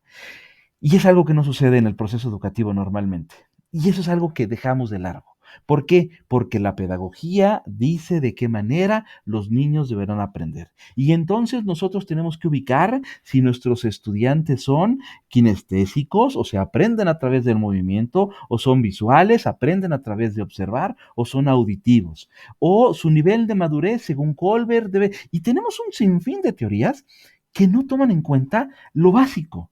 Y es algo que no sucede en el proceso educativo normalmente. Y eso es algo que dejamos de largo. ¿Por qué? Porque la pedagogía dice de qué manera los niños deberán aprender. Y entonces nosotros tenemos que ubicar si nuestros estudiantes son kinestésicos, o sea, aprenden a través del movimiento, o son visuales, aprenden a través de observar, o son auditivos, o su nivel de madurez, según Colbert, debe... Y tenemos un sinfín de teorías que no toman en cuenta lo básico.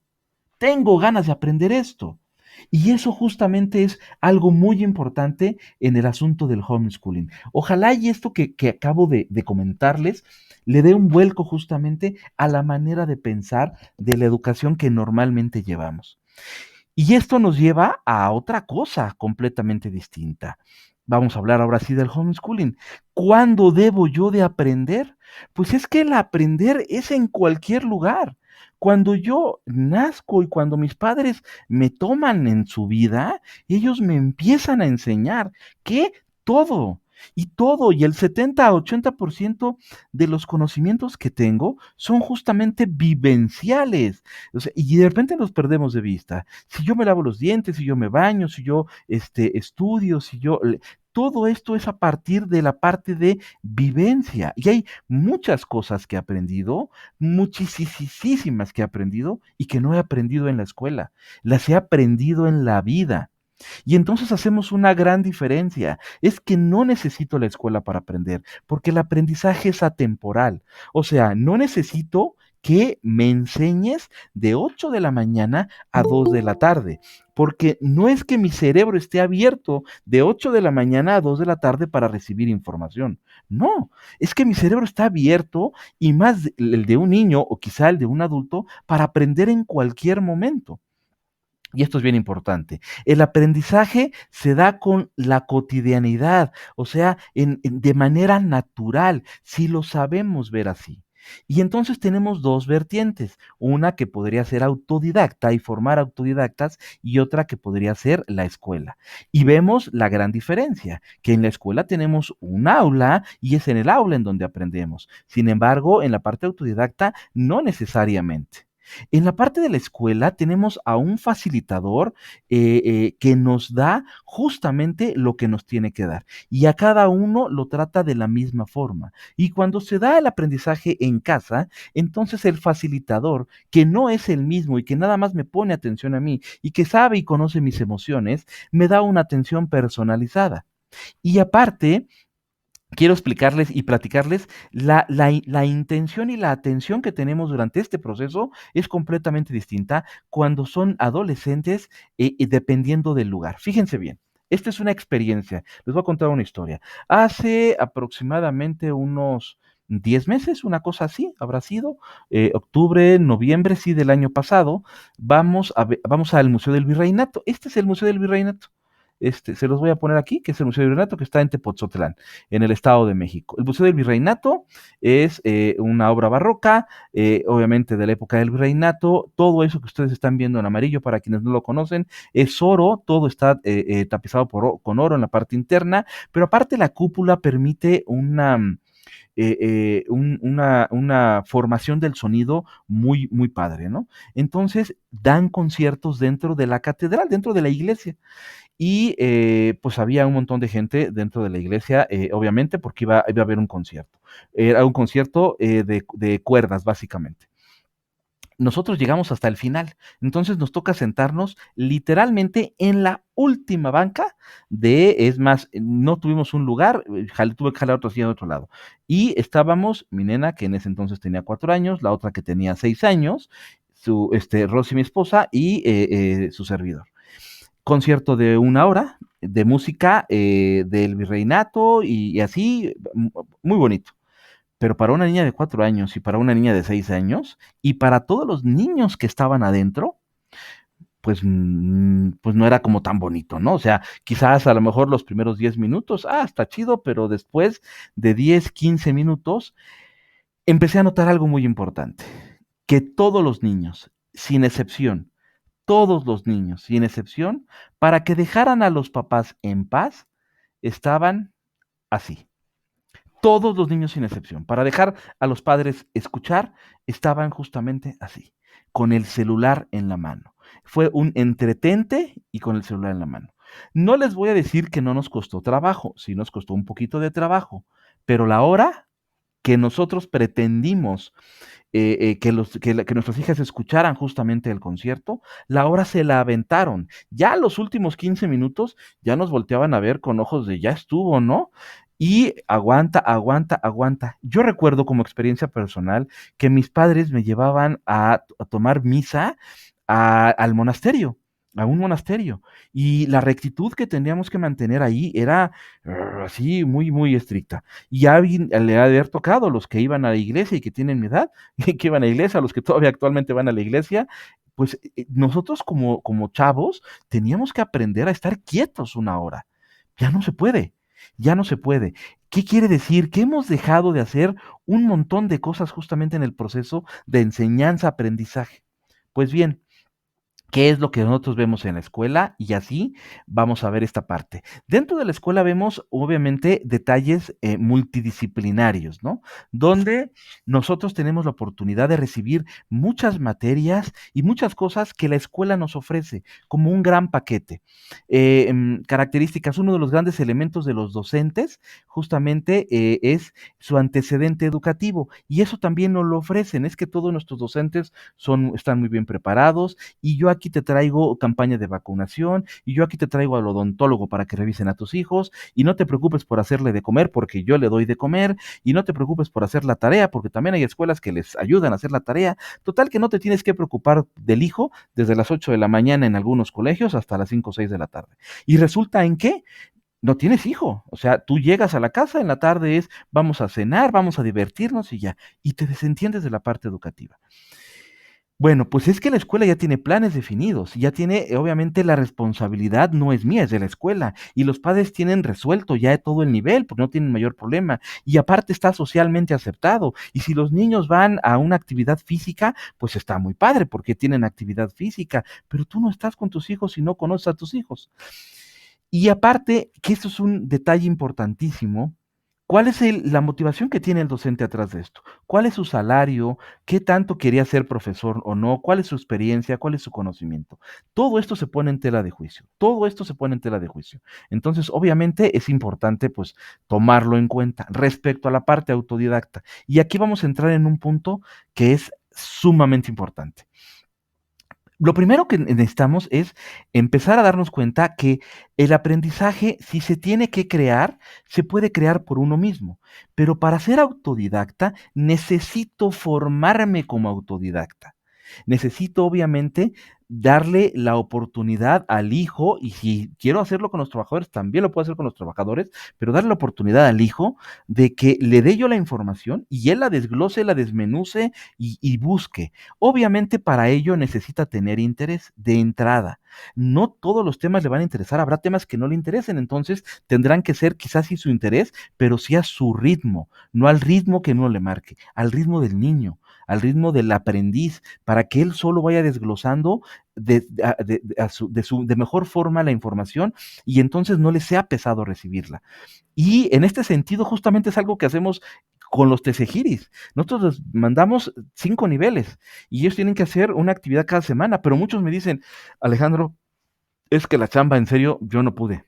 Tengo ganas de aprender esto. Y eso justamente es algo muy importante en el asunto del homeschooling. Ojalá y esto que acabo de comentarles le dé un vuelco justamente a la manera de pensar de la educación que normalmente llevamos. Y esto nos lleva a otra cosa completamente distinta. Vamos a hablar ahora sí del homeschooling. ¿Cuándo debo yo de aprender? Pues es que el aprender es en cualquier lugar. Cuando yo nazco y cuando mis padres me toman en su vida, ellos me empiezan a enseñar que todo, y todo, y el 70 a 80% de los conocimientos que tengo son justamente vivenciales. O sea, y de repente nos perdemos de vista. Si yo me lavo los dientes, si yo me baño, si yo estudio, todo esto es a partir de la parte de vivencia. Y hay muchas cosas que he aprendido, muchísimas que he aprendido y que no he aprendido en la escuela. Las he aprendido en la vida. Y entonces hacemos una gran diferencia. Es que no necesito la escuela para aprender, porque el aprendizaje es atemporal. O sea, no necesito que me enseñes de 8 de la mañana a 2 de la tarde, porque no es que mi cerebro esté abierto de 8 de la mañana a 2 de la tarde para recibir información. No, es que mi cerebro está abierto y más el de un niño o quizá el de un adulto para aprender en cualquier momento. Y esto es bien importante. El aprendizaje se da con la cotidianidad, o sea, de manera natural, si lo sabemos ver así. Y entonces tenemos dos vertientes, una que podría ser autodidacta y formar autodidactas y otra que podría ser la escuela. Y vemos la gran diferencia, que en la escuela tenemos un aula y es en el aula en donde aprendemos. Sin embargo, en la parte autodidacta no necesariamente. En la parte de la escuela tenemos a un facilitador que nos da justamente lo que nos tiene que dar y a cada uno lo trata de la misma forma. Y cuando se da el aprendizaje en casa, entonces el facilitador, que no es el mismo y que nada más me pone atención a mí y que sabe y conoce mis emociones, me da una atención personalizada. Y aparte, quiero explicarles y platicarles la intención y la atención que tenemos durante este proceso es completamente distinta cuando son adolescentes dependiendo del lugar. Fíjense bien. Esta es una experiencia. Les voy a contar una historia. Hace aproximadamente unos 10 meses, una cosa así, habrá sido, octubre, noviembre, sí, del año pasado, vamos al Museo del Virreinato. Este es el Museo del Virreinato. Se los voy a poner aquí, que es el Museo del Virreinato, que está en Tepoztlán, en el Estado de México. El Museo del Virreinato es una obra barroca, obviamente de la época del Virreinato. Todo eso que ustedes están viendo en amarillo, para quienes no lo conocen, es oro, todo está tapizado con oro en la parte interna, pero aparte la cúpula permite una formación del sonido muy, muy padre, ¿no? Entonces dan conciertos dentro de la catedral, dentro de la iglesia. Y pues había un montón de gente dentro de la iglesia, obviamente, porque iba a haber un concierto. Era un concierto de cuerdas, básicamente. Nosotros llegamos hasta el final, entonces nos toca sentarnos literalmente en la última banca es más, no tuvimos un lugar, tuve que jalar otro silla de otro lado. Y estábamos, mi nena, que en ese entonces tenía 4 años, la otra que tenía 6 años, Rosy, mi esposa, y su servidor. Concierto de 1 hora de música del virreinato y así, muy bonito. Pero para una niña de 4 años y para una niña de 6 años y para todos los niños que estaban adentro, pues, pues no era como tan bonito, ¿no? O sea, quizás a lo mejor los primeros 10 minutos, está chido, pero después de 10, 15 minutos, empecé a notar algo muy importante, que todos los niños, sin excepción, todos los niños, sin excepción, para que dejaran a los papás en paz, estaban así. Todos los niños sin excepción, para dejar a los padres escuchar, estaban justamente así, con el celular en la mano. Fue un entretente y con el celular en la mano. No les voy a decir que no nos costó trabajo, sí nos costó un poquito de trabajo, pero la hora que nosotros pretendimos que nuestras hijas escucharan justamente el concierto, la hora se la aventaron. Ya los últimos 15 minutos ya nos volteaban a ver con ojos de ya estuvo, ¿no? Y aguanta, aguanta, aguanta. Yo recuerdo como experiencia personal que mis padres me llevaban a tomar misa al monasterio, a un monasterio. Y la rectitud que teníamos que mantener ahí era así muy, muy estricta. Y a alguien le ha de haber tocado los que iban a la iglesia y que tienen mi edad, que iban a la iglesia, los que todavía actualmente van a la iglesia, pues nosotros como chavos teníamos que aprender a estar quietos 1 hora. Ya no se puede, ya no se puede. ¿Qué quiere decir? Que hemos dejado de hacer un montón de cosas justamente en el proceso de enseñanza-aprendizaje. Pues bien, ¿qué es lo que nosotros vemos en la escuela? Y así vamos a ver esta parte. Dentro de la escuela vemos, obviamente, detalles multidisciplinarios, ¿no? Donde nosotros tenemos la oportunidad de recibir muchas materias y muchas cosas que la escuela nos ofrece como un gran paquete. Características, uno de los grandes elementos de los docentes justamente es su antecedente educativo y eso también nos lo ofrecen, es que todos nuestros docentes están muy bien preparados y yo aquí aquí te traigo campaña de vacunación, y yo aquí te traigo al odontólogo para que revisen a tus hijos, y no te preocupes por hacerle de comer porque yo le doy de comer, y no te preocupes por hacer la tarea porque también hay escuelas que les ayudan a hacer la tarea. Total que no te tienes que preocupar del hijo desde las 8 de la mañana en algunos colegios hasta las 5 o 6 de la tarde. Y resulta en que no tienes hijo. O sea, tú llegas a la casa, en la tarde es vamos a cenar, vamos a divertirnos y ya. Y te desentiendes de la parte educativa. Bueno, pues es que la escuela ya tiene planes definidos, ya tiene, obviamente la responsabilidad no es mía, es de la escuela, y los padres tienen resuelto ya todo el nivel, porque no tienen mayor problema, y aparte está socialmente aceptado, y si los niños van a una actividad física, pues está muy padre, porque tienen actividad física, pero tú no estás con tus hijos y no conoces a tus hijos. Y aparte, que esto es un detalle importantísimo, ¿cuál es la motivación que tiene el docente atrás de esto? ¿Cuál es su salario? ¿Qué tanto quería ser profesor o no? ¿Cuál es su experiencia? ¿Cuál es su conocimiento? Todo esto se pone en tela de juicio. Todo esto se pone en tela de juicio. Entonces, obviamente es importante pues tomarlo en cuenta respecto a la parte autodidacta. Y aquí vamos a entrar en un punto que es sumamente importante. Lo primero que necesitamos es empezar a darnos cuenta que el aprendizaje, si se tiene que crear, se puede crear por uno mismo. Pero para ser autodidacta, necesito formarme como autodidacta. Necesito, obviamente, darle la oportunidad al hijo, y si quiero hacerlo con los trabajadores, también lo puedo hacer con los trabajadores, pero darle la oportunidad al hijo de que le dé yo la información y él la desglose, la desmenuce y busque. Obviamente para ello necesita tener interés de entrada. No todos los temas le van a interesar, habrá temas que no le interesen, entonces tendrán que ser quizás sí su interés, pero sí a su ritmo, no al ritmo que uno le marque, al ritmo del niño, al ritmo del aprendiz, para que él solo vaya desglosando de mejor forma la información y entonces no le sea pesado recibirla. Y en este sentido, justamente es algo que hacemos con los tesejiris. Nosotros les mandamos 5 niveles y ellos tienen que hacer una actividad cada semana, pero muchos me dicen, Alejandro, es que la chamba, en serio, yo no pude.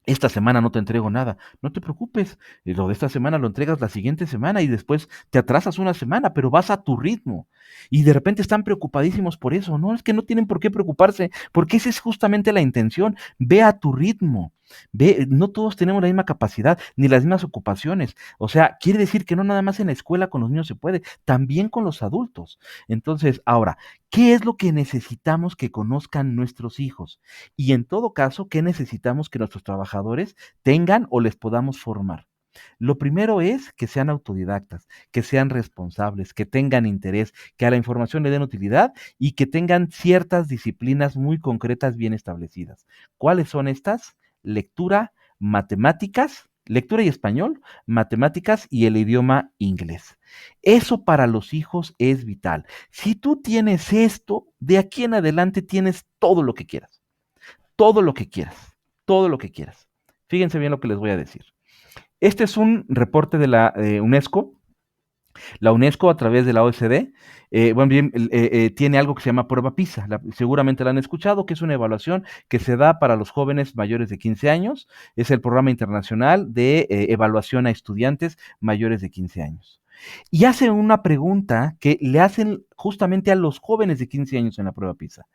Esta semana no te entrego nada. No te preocupes, lo de esta semana lo entregas la siguiente semana y después te atrasas una semana, pero vas a tu ritmo. Y de repente están preocupadísimos por eso. No, es que no tienen por qué preocuparse, porque esa es justamente la intención. Ve a tu ritmo. Ve, no todos tenemos la misma capacidad ni las mismas ocupaciones. O sea, quiere decir que no nada más en la escuela con los niños se puede, también con los adultos. Entonces, ahora, ¿qué es lo que necesitamos que conozcan nuestros hijos? Y en todo caso, ¿qué necesitamos que nuestros trabajadores tengan o les podamos formar? Lo primero es que sean autodidactas, que sean responsables, que tengan interés, que a la información le den utilidad y que tengan ciertas disciplinas muy concretas bien establecidas. ¿Cuáles son estas? Lectura, matemáticas, lectura y español, matemáticas y el idioma inglés. Eso para los hijos es vital. Si tú tienes esto, de aquí en adelante tienes todo lo que quieras, todo lo que quieras, todo lo que quieras. Fíjense bien lo que les voy a decir. Este es un reporte de la UNESCO. La UNESCO a través de la OECD, bueno, bien, tiene algo que se llama prueba PISA. Seguramente la han escuchado, que es una evaluación que se da para los jóvenes mayores de 15 años. Es el programa internacional de evaluación a estudiantes mayores de 15 años. Y hacen una pregunta que le hacen justamente a los jóvenes de 15 años en la prueba PISA.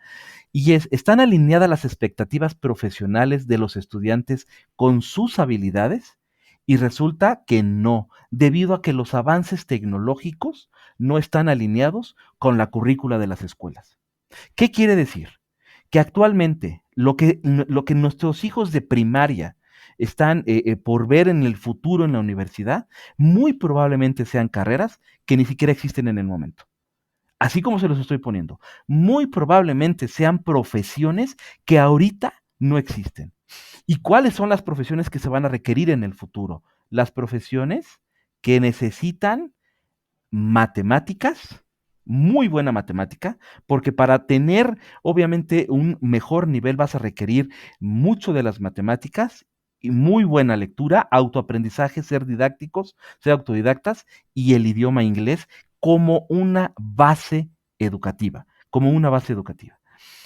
Y es, ¿están alineadas las expectativas profesionales de los estudiantes con sus habilidades? Y resulta que no, debido a que los avances tecnológicos no están alineados con la currícula de las escuelas. ¿Qué quiere decir? Que actualmente lo que nuestros hijos de primaria están por ver en el futuro en la universidad, muy probablemente sean carreras que ni siquiera existen en el momento. Así como se los estoy poniendo, muy probablemente sean profesiones que ahorita no existen. ¿Y cuáles son las profesiones que se van a requerir en el futuro? Las profesiones que necesitan matemáticas, muy buena matemática, porque para tener obviamente un mejor nivel vas a requerir mucho de las matemáticas y muy buena lectura, autoaprendizaje, ser didácticos, ser autodidactas y el idioma inglés como una base educativa, como una base educativa.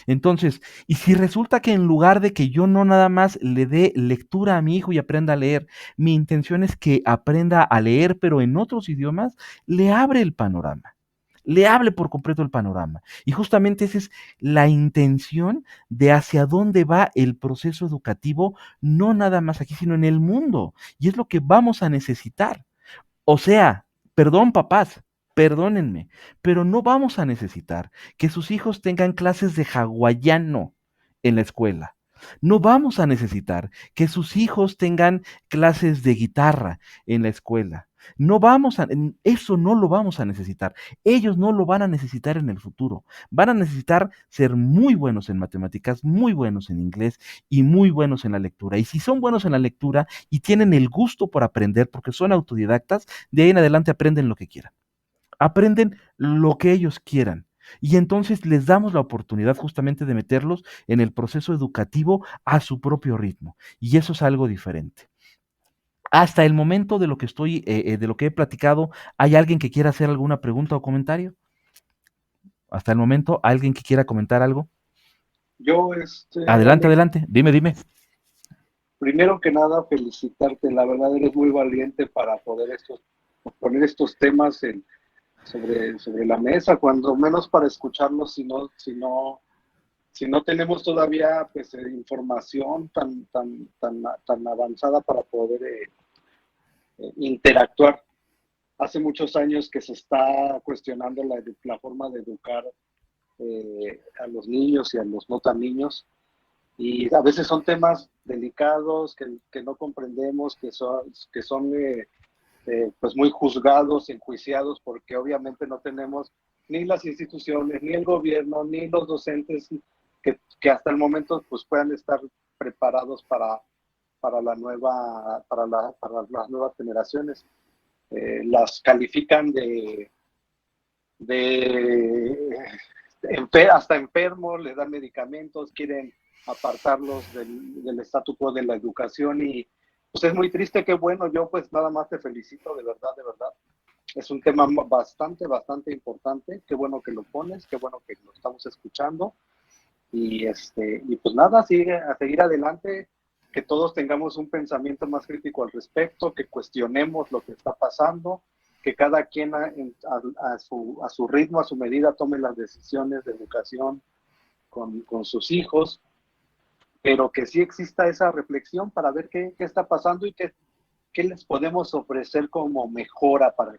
Entonces, y si resulta que en lugar de que yo no nada más le dé lectura a mi hijo y aprenda a leer, mi intención es que aprenda a leer, pero en otros idiomas, le abre el panorama. le hable por completo el panorama. Y justamente esa es la intención de hacia dónde va el proceso educativo, no nada más aquí, sino en el mundo. Y es lo que vamos a necesitar. O sea, perdón papás, perdónenme, pero no vamos a necesitar que sus hijos tengan clases de hawaiano en la escuela. No vamos a necesitar que sus hijos tengan clases de guitarra en la escuela. No vamos a, eso no lo vamos a necesitar. Ellos no lo van a necesitar en el futuro. Van a necesitar ser muy buenos en matemáticas, muy buenos en inglés y muy buenos en la lectura. Y si son buenos en la lectura y tienen el gusto por aprender, porque son autodidactas, de ahí en adelante aprenden lo que quieran. Aprenden lo que ellos quieran. Y entonces les damos la oportunidad justamente de meterlos en el proceso educativo a su propio ritmo. Y eso es algo diferente. Hasta el momento de lo que de lo que he platicado, ¿hay alguien que quiera hacer alguna pregunta o comentario? Hasta el momento, ¿alguien que quiera comentar algo? Yo, Adelante, Alex, adelante. Dime, dime. primero que nada, felicitarte. La verdad, eres muy valiente para poner estos temas sobre la mesa, cuando menos para escucharlos, si no tenemos todavía pues, información tan avanzada para poder interactuar. Hace muchos años que se está cuestionando la forma de educar a los niños y a los no tan niños. Y a veces son temas delicados que no comprendemos, que son pues muy juzgados, enjuiciados, porque obviamente no tenemos ni las instituciones, ni el gobierno, ni los docentes que hasta el momento pues puedan estar preparados para las nuevas generaciones. Las califican hasta enfermos, les dan medicamentos, quieren apartarlos del statu quo de la educación y pues es muy triste. Qué bueno, yo pues nada más te felicito, de verdad, de verdad. Es un tema bastante importante. Qué bueno que lo pones, qué bueno que lo estamos escuchando. Y pues nada, a seguir adelante, que todos tengamos un pensamiento más crítico al respecto, que cuestionemos lo que está pasando, que cada quien a su ritmo, a su medida, tome las decisiones de educación con sus hijos, pero que sí exista esa reflexión para ver qué está pasando y qué les podemos ofrecer como mejora para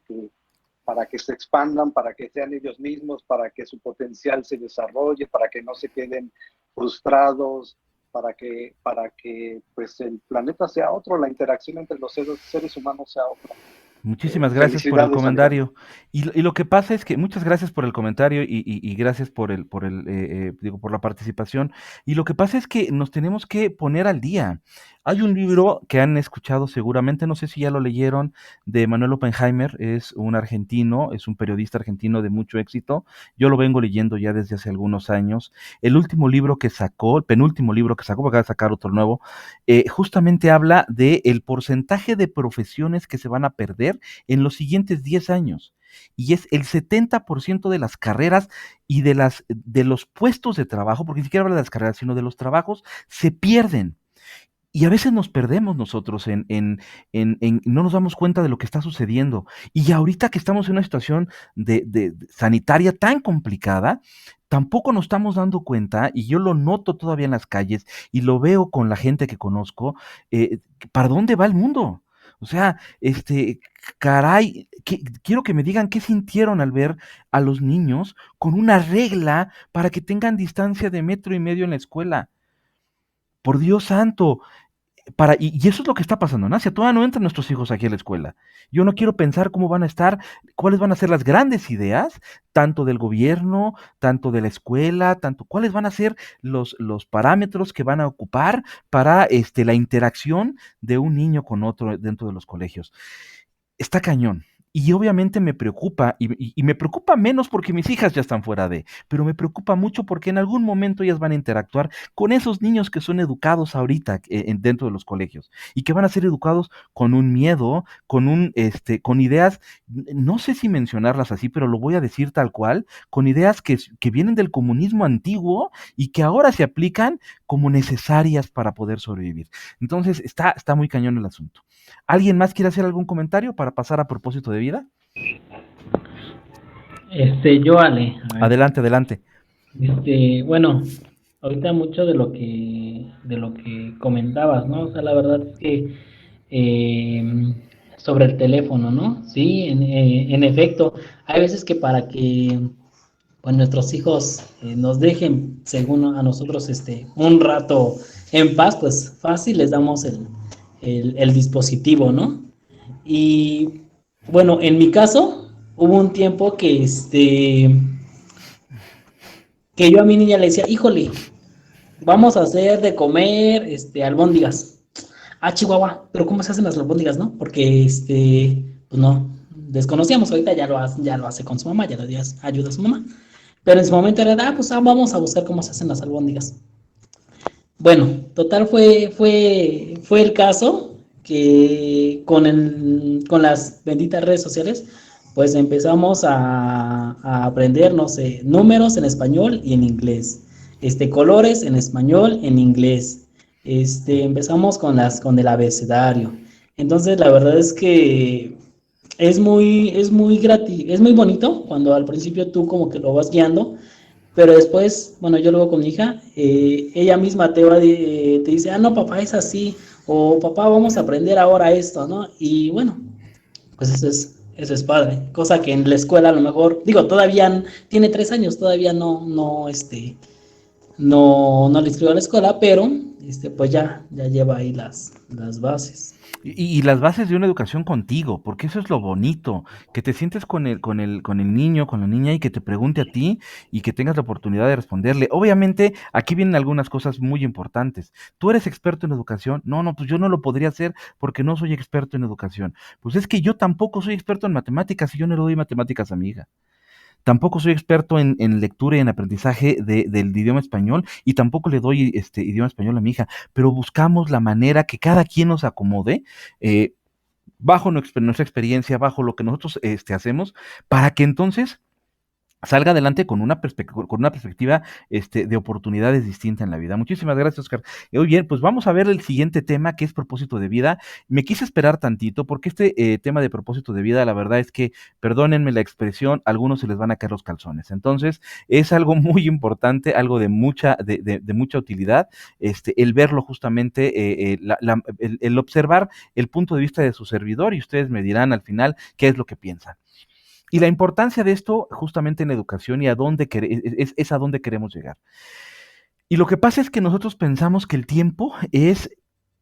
que se expandan, para que sean ellos mismos, para que su potencial se desarrolle, para que no se queden frustrados, para que pues el planeta sea otro, la interacción entre los seres humanos sea otra. Muchísimas gracias por el Felicidades, amigo. comentario. Y lo que pasa es que, muchas gracias por el comentario y gracias digo, por la participación. Y lo que pasa es que nos tenemos que poner al día. Hay un libro que han escuchado seguramente, no sé si ya lo leyeron, de Manuel Oppenheimer, es un argentino, es un periodista argentino de mucho éxito. Yo lo vengo leyendo ya desde hace algunos años. El último libro que sacó, el penúltimo libro que sacó, porque acaba de sacar otro nuevo, justamente habla del porcentaje de profesiones que se van a perder en los siguientes 10 años. Y es el 70% de las carreras y de los puestos de trabajo, porque ni siquiera habla de las carreras, sino de los trabajos, se pierden. Y a veces nos perdemos nosotros no nos damos cuenta de lo que está sucediendo. Y ahorita que estamos en una situación de sanitaria tan complicada, tampoco nos estamos dando cuenta, y yo lo noto todavía en las calles y lo veo con la gente que conozco, ¿para dónde va el mundo? O sea, caray, quiero que me digan qué sintieron al ver a los niños con una regla para que tengan distancia de 1.5 metros en la escuela. Por Dios santo, y eso es lo que está pasando en Asia. Todavía no entran nuestros hijos aquí a la escuela. Yo no quiero pensar cómo van a estar, cuáles van a ser las grandes ideas, tanto del gobierno, tanto de la escuela, cuáles van a ser los parámetros que van a ocupar para la interacción de un niño con otro dentro de los colegios. Está cañón. Y obviamente me preocupa, y me preocupa menos porque mis hijas ya están fuera pero me preocupa mucho porque en algún momento ellas van a interactuar con esos niños que son educados ahorita dentro de los colegios y que van a ser educados con un miedo, con ideas, no sé si mencionarlas así, pero lo voy a decir tal cual, con ideas que vienen del comunismo antiguo y que ahora se aplican como necesarias para poder sobrevivir. Entonces está muy cañón el asunto. ¿Alguien más quiere hacer algún comentario para pasar a propósito de vida? Yo, Ale, a ver, Adelante, adelante. bueno, ahorita mucho de lo que comentabas, ¿no? O sea, la verdad es que eh, sobre el teléfono, ¿no? Sí, en efecto, hay veces que para que pues nuestros hijos nos dejen, según a nosotros, un rato en paz, pues fácil les damos el dispositivo, ¿no? Y bueno, en mi caso, hubo un tiempo que yo a mi niña le decía, híjole, vamos a hacer de comer, albóndigas. Ah, Chihuahua, pero ¿cómo se hacen las albóndigas, no? Porque, pues no, desconocíamos, ahorita ya lo hace con su mamá, ya le dio ayuda a su mamá. Pero en su momento era, pues vamos a buscar cómo se hacen las albóndigas. Bueno, total fue el caso que con las benditas redes sociales, pues empezamos a aprender, no sé, números en español y en inglés, colores en español, en inglés, empezamos con el abecedario. Entonces, la verdad es que es muy bonito cuando al principio tú como que lo vas guiando, pero después, bueno, yo luego con mi hija, ella misma te dice, ah, no, papá, es así, o papá, vamos a aprender ahora esto, ¿no? Y bueno, pues eso es padre, cosa que en la escuela a lo mejor, digo, todavía tiene 3 años, todavía no le inscribo a la escuela, pero pues ya lleva ahí las bases. Y las bases de una educación contigo, porque eso es lo bonito, que te sientes con el niño, con la niña y que te pregunte a ti y que tengas la oportunidad de responderle. Obviamente, aquí vienen algunas cosas muy importantes. ¿Tú eres experto en educación? No, no, pues yo no lo podría hacer porque no soy experto en educación. Pues es que yo tampoco soy experto en matemáticas y yo no le doy matemáticas a mi hija. Tampoco soy experto en lectura y en aprendizaje del idioma español y tampoco le doy este idioma español a mi hija, pero buscamos la manera que cada quien nos acomode eh, bajo nuestra experiencia, bajo lo que nosotros hacemos, para que entonces salga adelante con una perspectiva de oportunidades distintas en la vida. Muchísimas gracias, Oscar. Muy bien, pues vamos a ver el siguiente tema, que es propósito de vida. Me quise esperar tantito, porque tema de propósito de vida, la verdad es que, perdónenme la expresión, a algunos se les van a caer los calzones. Entonces, es algo muy importante, algo de mucha utilidad, el verlo justamente, el observar el punto de vista de su servidor, y ustedes me dirán al final qué es lo que piensan. Y la importancia de esto justamente en la educación y es a dónde queremos llegar. Y lo que pasa es que nosotros pensamos que el tiempo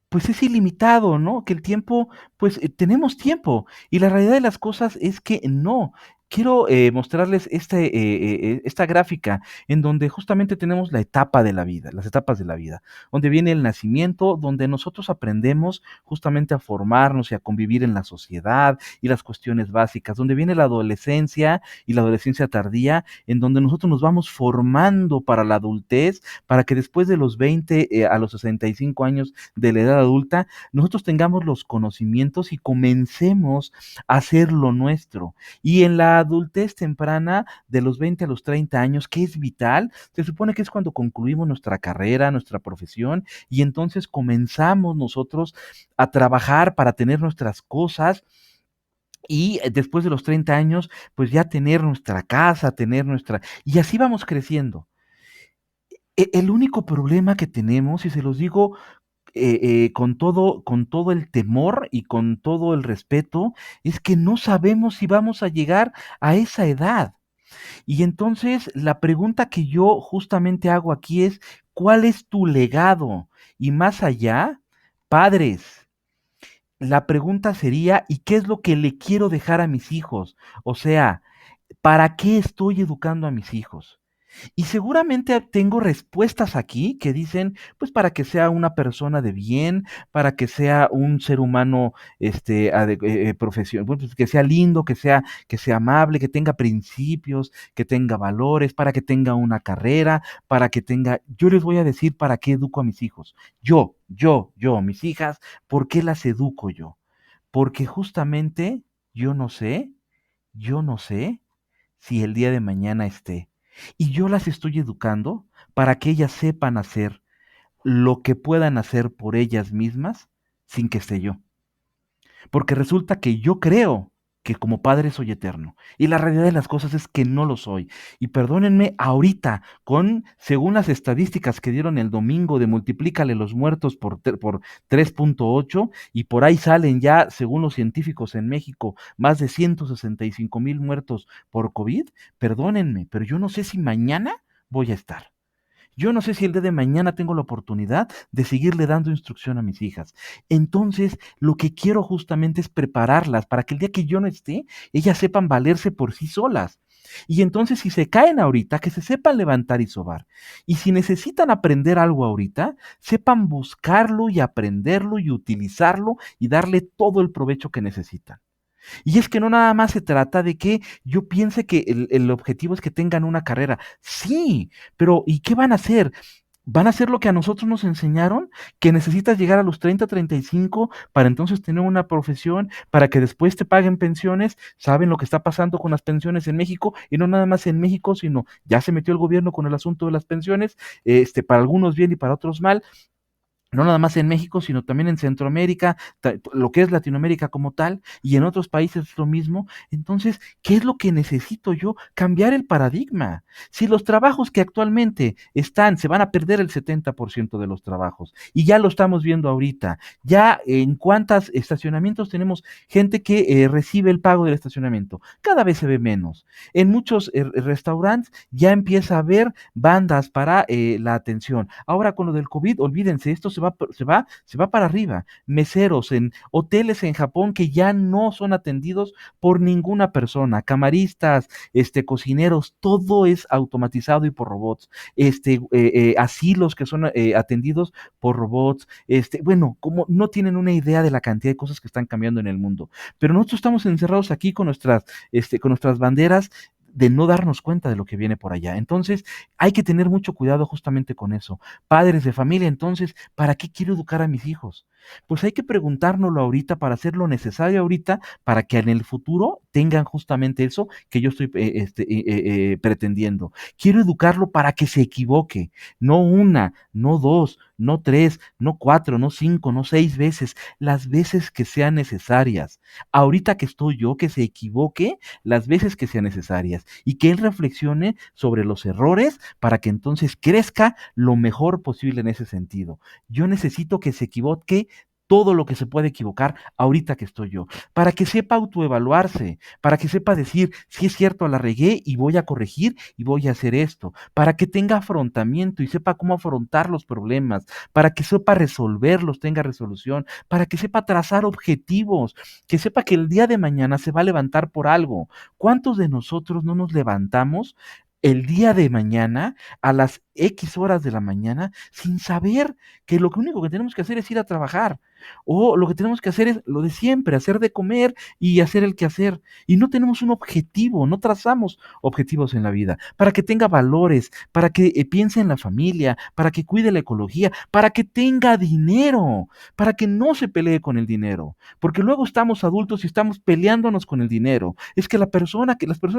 pues es ilimitado, ¿no? Que el tiempo, pues tenemos tiempo. Y la realidad de las cosas es que no. Quiero mostrarles esta gráfica en donde justamente tenemos la etapa de la vida, las etapas de la vida, donde viene el nacimiento, donde nosotros aprendemos justamente a formarnos y a convivir en la sociedad y las cuestiones básicas, donde viene la adolescencia y la adolescencia tardía, en donde nosotros nos vamos formando para la adultez, para que después de los 20 a los 65 años de la edad adulta, nosotros tengamos los conocimientos y comencemos a hacer lo nuestro. Y en la adultez temprana, de los 20 a los 30 años, que es vital, se supone que es cuando concluimos nuestra carrera, nuestra profesión, y entonces comenzamos nosotros a trabajar para tener nuestras cosas. Y después de los 30 años, pues ya tener nuestra casa, Y así vamos creciendo. El único problema que tenemos, y se los digo con todo el temor y con todo el respeto, es que no sabemos si vamos a llegar a esa edad. Y entonces la pregunta que yo justamente hago aquí es, ¿cuál es tu legado? Y más allá, padres, la pregunta sería, ¿y qué es lo que le quiero dejar a mis hijos? O sea, ¿para qué estoy educando a mis hijos? Y seguramente tengo respuestas aquí que dicen, pues para que sea una persona de bien, para que sea un ser humano, bueno, pues, que sea lindo, que sea amable, que tenga principios, que tenga valores, para que tenga una carrera, yo les voy a decir para qué educo a mis hijos. Mis hijas, ¿por qué las educo yo? Porque justamente yo no sé si el día de mañana esté. Y yo las estoy educando para que ellas sepan hacer lo que puedan hacer por ellas mismas sin que esté yo. Porque resulta que yo creo que como padre soy eterno. Y la realidad de las cosas es que no lo soy. Y perdónenme, ahorita, según las estadísticas que dieron el domingo de multiplícale los muertos por 3.8, y por ahí salen ya, según los científicos en México, más de 165,000 muertos por COVID, perdónenme, pero yo no sé si mañana voy a estar. Yo no sé si el día de mañana tengo la oportunidad de seguirle dando instrucción a mis hijas. Entonces, lo que quiero justamente es prepararlas para que el día que yo no esté, ellas sepan valerse por sí solas. Y entonces, si se caen ahorita, que se sepan levantar y sobar. Y si necesitan aprender algo ahorita, sepan buscarlo y aprenderlo y utilizarlo y darle todo el provecho que necesitan. Y es que no nada más se trata de que yo piense que el objetivo es que tengan una carrera. Sí, pero ¿y qué van a hacer? ¿Van a hacer lo que a nosotros nos enseñaron? Que necesitas llegar a los 30, 35 para entonces tener una profesión, para que después te paguen pensiones. ¿Saben lo que está pasando con las pensiones en México? Y no nada más en México, sino ya se metió el gobierno con el asunto de las pensiones, para algunos bien y para otros mal. No nada más en México, sino también en Centroamérica, lo que es Latinoamérica como tal, y en otros países es lo mismo. Entonces, ¿qué es lo que necesito yo? Cambiar el paradigma. Si los trabajos que actualmente están, se van a perder el 70% de los trabajos, y ya lo estamos viendo ahorita, ya en cuántos estacionamientos tenemos gente que recibe el pago del estacionamiento, cada vez se ve menos. En muchos restaurantes ya empieza a haber bandas para la atención. Ahora con lo del COVID, olvídense, esto se va para arriba. Meseros en hoteles en Japón que ya no son atendidos por ninguna persona, camaristas, cocineros, todo es automatizado y por robots. Asilos que son atendidos por robots. Bueno, como no tienen una idea de la cantidad de cosas que están cambiando en el mundo. Pero nosotros estamos encerrados aquí con nuestras banderas de no darnos cuenta de lo que viene por allá. Entonces, hay que tener mucho cuidado justamente con eso. Padres de familia, entonces, ¿para qué quiero educar a mis hijos? Pues hay que preguntárnoslo ahorita para hacer lo necesario ahorita para que en el futuro tengan justamente eso que yo estoy pretendiendo. Quiero educarlo para que se equivoque, no una, no dos, no tres, no cuatro, no cinco, no seis veces, las veces que sean necesarias. Ahorita que estoy yo, que se equivoque las veces que sean necesarias y que él reflexione sobre los errores para que entonces crezca lo mejor posible en ese sentido. Yo necesito que se equivoque todo lo que se puede equivocar ahorita que estoy yo, para que sepa autoevaluarse, para que sepa decir, si es cierto, la regué y voy a corregir y voy a hacer esto, para que tenga afrontamiento y sepa cómo afrontar los problemas, para que sepa resolverlos, tenga resolución, para que sepa trazar objetivos, que sepa que el día de mañana se va a levantar por algo. ¿Cuántos de nosotros no nos levantamos el día de mañana a las X horas de la mañana sin saber que lo único que tenemos que hacer es ir a trabajar? O lo que tenemos que hacer es lo de siempre, hacer de comer y hacer el quehacer. Y no tenemos un objetivo, no trazamos objetivos en la vida para que tenga valores, para que piense en la familia, para que cuide la ecología, para que tenga dinero, para que no se pelee con el dinero. Porque luego estamos adultos y estamos peleándonos con el dinero. Es que las personas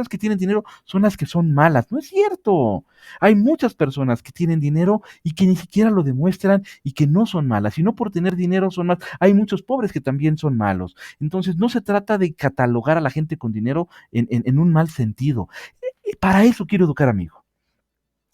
que tienen dinero son las que son malas. No es cierto. Hay muchas personas que tienen dinero y que ni siquiera lo demuestran y que no son malas. Y no por tener dinero son malas. Hay muchos pobres que también son malos. Entonces no se trata de catalogar a la gente con dinero en un mal sentido. Para eso quiero educar a mi hijo.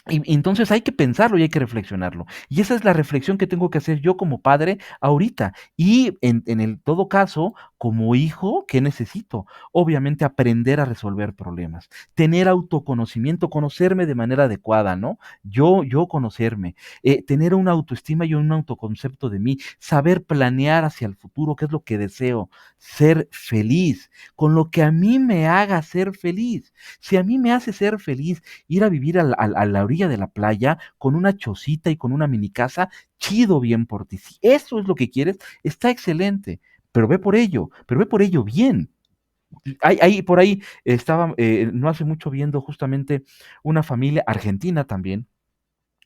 Y entonces hay que pensarlo y hay que reflexionarlo. Y esa es la reflexión que tengo que hacer yo como padre ahorita. Y en el todo caso, como hijo, ¿qué necesito? Obviamente aprender a resolver problemas, tener autoconocimiento, conocerme de manera adecuada, ¿no? Yo conocerme, tener una autoestima y un autoconcepto de mí, saber planear hacia el futuro, qué es lo que deseo, ser feliz, con lo que a mí me haga ser feliz. Si a mí me hace ser feliz ir a vivir a la orilla de la playa con una chocita y con una mini casa, chido, bien por ti. Si eso es lo que quieres, está excelente, pero ve por ello bien. Por ahí estaba no hace mucho viendo justamente una familia argentina también,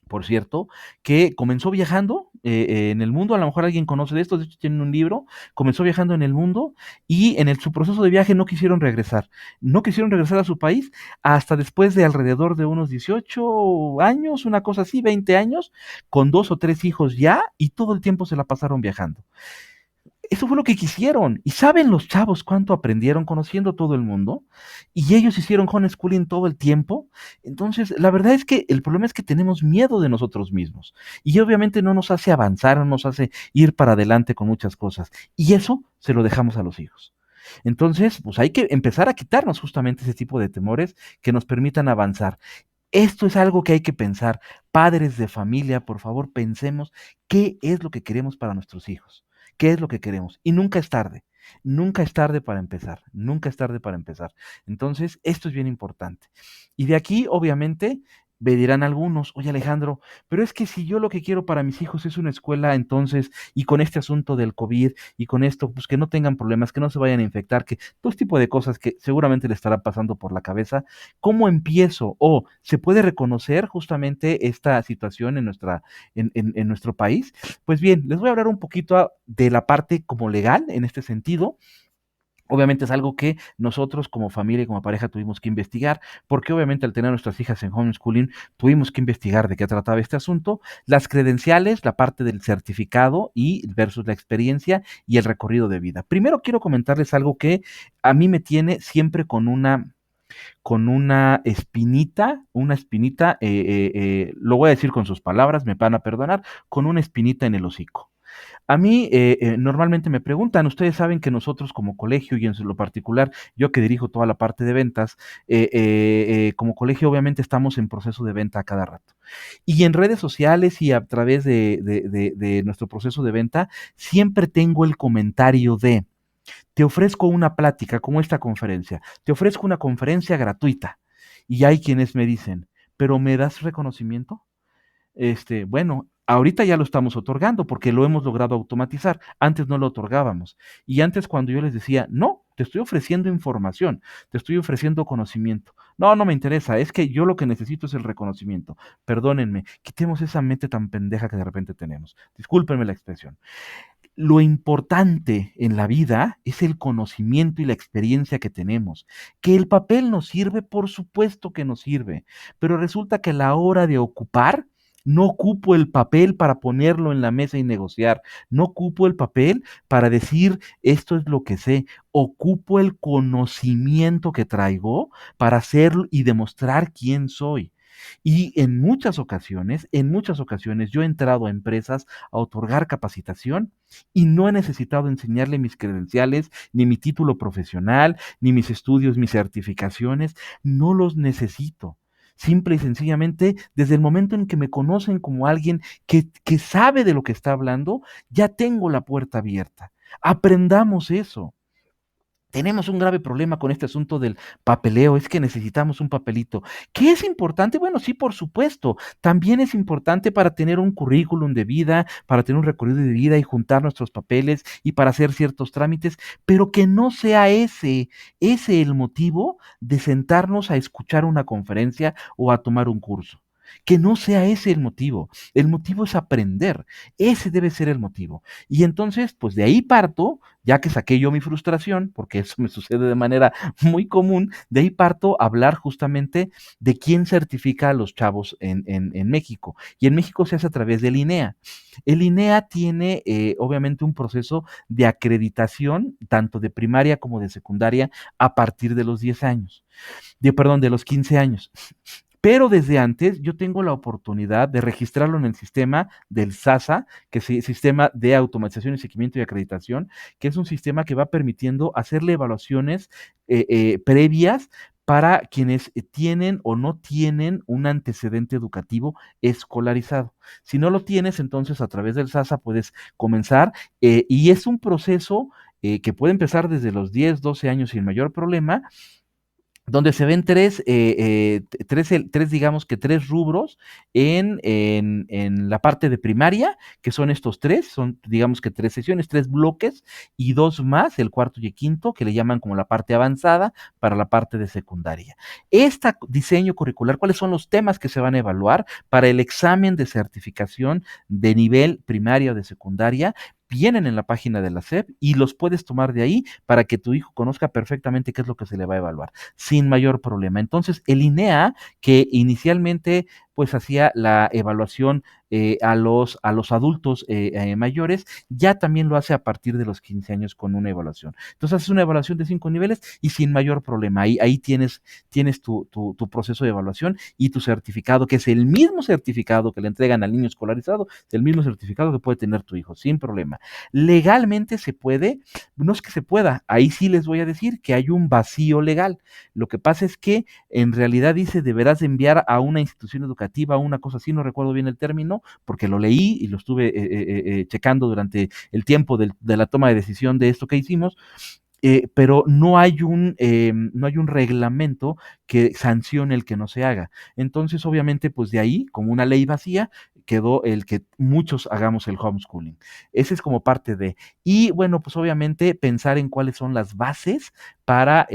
por cierto, que comenzó viajando en el mundo. A lo mejor alguien conoce de esto, de hecho tienen un libro. Comenzó viajando en el mundo y su proceso de viaje no quisieron regresar. No quisieron regresar a su país hasta después de alrededor de unos 18 años, una cosa así, 20 años, con 2 o 3 hijos ya, y todo el tiempo se la pasaron viajando. Eso fue lo que quisieron. ¿Y saben los chavos cuánto aprendieron conociendo todo el mundo? Y ellos hicieron homeschooling todo el tiempo. Entonces, la verdad es que el problema es que tenemos miedo de nosotros mismos. Y obviamente no nos hace avanzar, no nos hace ir para adelante con muchas cosas. Y eso se lo dejamos a los hijos. Entonces, pues hay que empezar a quitarnos justamente ese tipo de temores que nos permitan avanzar. Esto es algo que hay que pensar. Padres de familia, por favor, pensemos qué es lo que queremos para nuestros hijos, qué es lo que queremos. Y nunca es tarde, nunca es tarde para empezar, nunca es tarde para empezar. Entonces, esto es bien importante. Y de aquí, obviamente, me dirán algunos, oye Alejandro, pero es que si yo lo que quiero para mis hijos es una escuela, entonces, y con este asunto del COVID y con esto, pues que no tengan problemas, que no se vayan a infectar, que todo este tipo de cosas que seguramente le estará pasando por la cabeza, ¿cómo empiezo? O se puede reconocer justamente esta situación en nuestro país. Pues bien, les voy a hablar un poquito de la parte como legal en este sentido. Obviamente es algo que nosotros como familia y como pareja tuvimos que investigar, porque obviamente al tener a nuestras hijas en homeschooling tuvimos que investigar de qué trataba este asunto, las credenciales, la parte del certificado y versus la experiencia y el recorrido de vida. Primero quiero comentarles algo que a mí me tiene siempre con una espinita, lo voy a decir con sus palabras, me van a perdonar, con una espinita en el hocico. A mí normalmente me preguntan, ustedes saben que nosotros como colegio y en lo particular, yo que dirijo toda la parte de ventas, como colegio obviamente estamos en proceso de venta a cada rato. Y en redes sociales y a través de nuestro proceso de venta, siempre tengo el comentario de, te ofrezco una plática como esta conferencia, te ofrezco una conferencia gratuita. Y hay quienes me dicen, ¿pero me das reconocimiento? Bueno, ahorita ya lo estamos otorgando porque lo hemos logrado automatizar. Antes no lo otorgábamos. Y antes cuando yo les decía, no, te estoy ofreciendo información, te estoy ofreciendo conocimiento. No, no me interesa, es que yo lo que necesito es el reconocimiento. Perdónenme, quitemos esa mente tan pendeja que de repente tenemos. Discúlpenme la expresión. Lo importante en la vida es el conocimiento y la experiencia que tenemos. Que el papel nos sirve, por supuesto que nos sirve, pero resulta que a la hora de ocupar, no ocupo el papel para ponerlo en la mesa y negociar, no ocupo el papel para decir esto es lo que sé, ocupo el conocimiento que traigo para hacerlo y demostrar quién soy. Y en muchas ocasiones yo he entrado a empresas a otorgar capacitación y no he necesitado enseñarle mis credenciales, ni mi título profesional, ni mis estudios, mis certificaciones, no los necesito. Simple y sencillamente, desde el momento en que me conocen como alguien que sabe de lo que está hablando, ya tengo la puerta abierta. Aprendamos eso. Tenemos un grave problema con este asunto del papeleo, es que necesitamos un papelito. ¿Qué es importante? Bueno, sí, por supuesto. También es importante para tener un currículum de vida, para tener un recorrido de vida y juntar nuestros papeles y para hacer ciertos trámites, pero que no sea ese el motivo de sentarnos a escuchar una conferencia o a tomar un curso. Que no sea ese el motivo. El motivo es aprender. Ese debe ser el motivo. Y entonces, pues de ahí parto, ya que saqué yo mi frustración, porque eso me sucede de manera muy común, de ahí parto a hablar justamente de quién certifica a los chavos en México. Y en México se hace a través del INEA. El INEA tiene obviamente un proceso de acreditación, tanto de primaria como de secundaria, a partir de los 10 años. De los 15 años. Pero desde antes yo tengo la oportunidad de registrarlo en el sistema del SASA, que es el Sistema de Automatización y Seguimiento y Acreditación, que es un sistema que va permitiendo hacerle evaluaciones previas para quienes tienen o no tienen un antecedente educativo escolarizado. Si no lo tienes, entonces a través del SASA puedes comenzar y es un proceso que puede empezar desde los 10, 12 años sin mayor problema, donde se ven digamos que tres rubros en la parte de primaria, que son estos tres, son digamos que tres sesiones, tres bloques, y dos más, el cuarto y el quinto, que le llaman como la parte avanzada para la parte de secundaria. Este diseño curricular, ¿cuáles son los temas que se van a evaluar para el examen de certificación de nivel primaria o de secundaria? Vienen en la página de la SEP y los puedes tomar de ahí para que tu hijo conozca perfectamente qué es lo que se le va a evaluar, sin mayor problema. Entonces, el INEA, que inicialmente pues hacía la evaluación a los adultos mayores, ya también lo hace a partir de los 15 años con una evaluación. Entonces haces una evaluación de 5 niveles y sin mayor problema. Ahí tienes tu proceso de evaluación y tu certificado, que es el mismo certificado que le entregan al niño escolarizado, el mismo certificado que puede tener tu hijo, sin problema. Legalmente se puede, no es que se pueda, ahí sí les voy a decir que hay un vacío legal. Lo que pasa es que en realidad dice deberás de enviar a una institución educativa, una cosa así, no recuerdo bien el término, porque lo leí y lo estuve checando durante el tiempo de la toma de decisión de esto que hicimos, pero no hay un reglamento que sancione el que no se haga. Entonces, obviamente, pues de ahí, como una ley vacía, quedó el que muchos hagamos el homeschooling. Ese es como parte de. Y bueno, pues obviamente pensar en cuáles son las bases para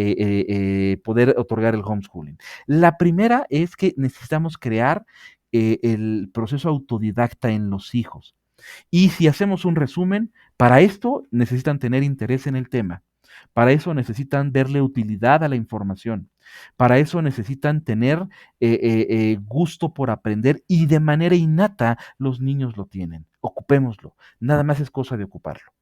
poder otorgar el homeschooling. La primera es que necesitamos crear el proceso autodidacta en los hijos. Y si hacemos un resumen, para esto necesitan tener interés en el tema. Para eso necesitan verle utilidad a la información. Para eso necesitan tener gusto por aprender y de manera innata los niños lo tienen. Ocupémoslo. Nada más es cosa de ocuparlo.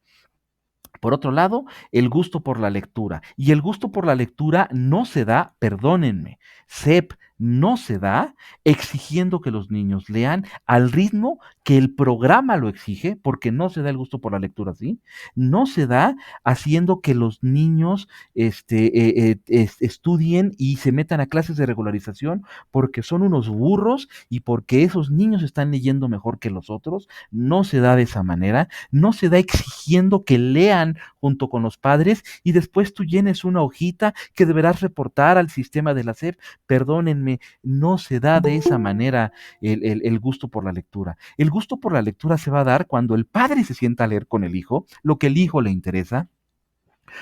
Por otro lado, el gusto por la lectura. Y el gusto por la lectura no se da, perdónenme, SEP no se da exigiendo que los niños lean al ritmo que el programa lo exige, porque no se da el gusto por la lectura así, no se da haciendo que los niños estudien y se metan a clases de regularización porque son unos burros y porque esos niños están leyendo mejor que los otros, no se da de esa manera, no se da exigiendo que lean junto con los padres y después tú llenes una hojita que deberás reportar al sistema de la SEP. Perdónenme, no se da de esa manera el gusto por la lectura. El gusto por la lectura se va a dar cuando el padre se sienta a leer con el hijo, lo que el hijo le interesa.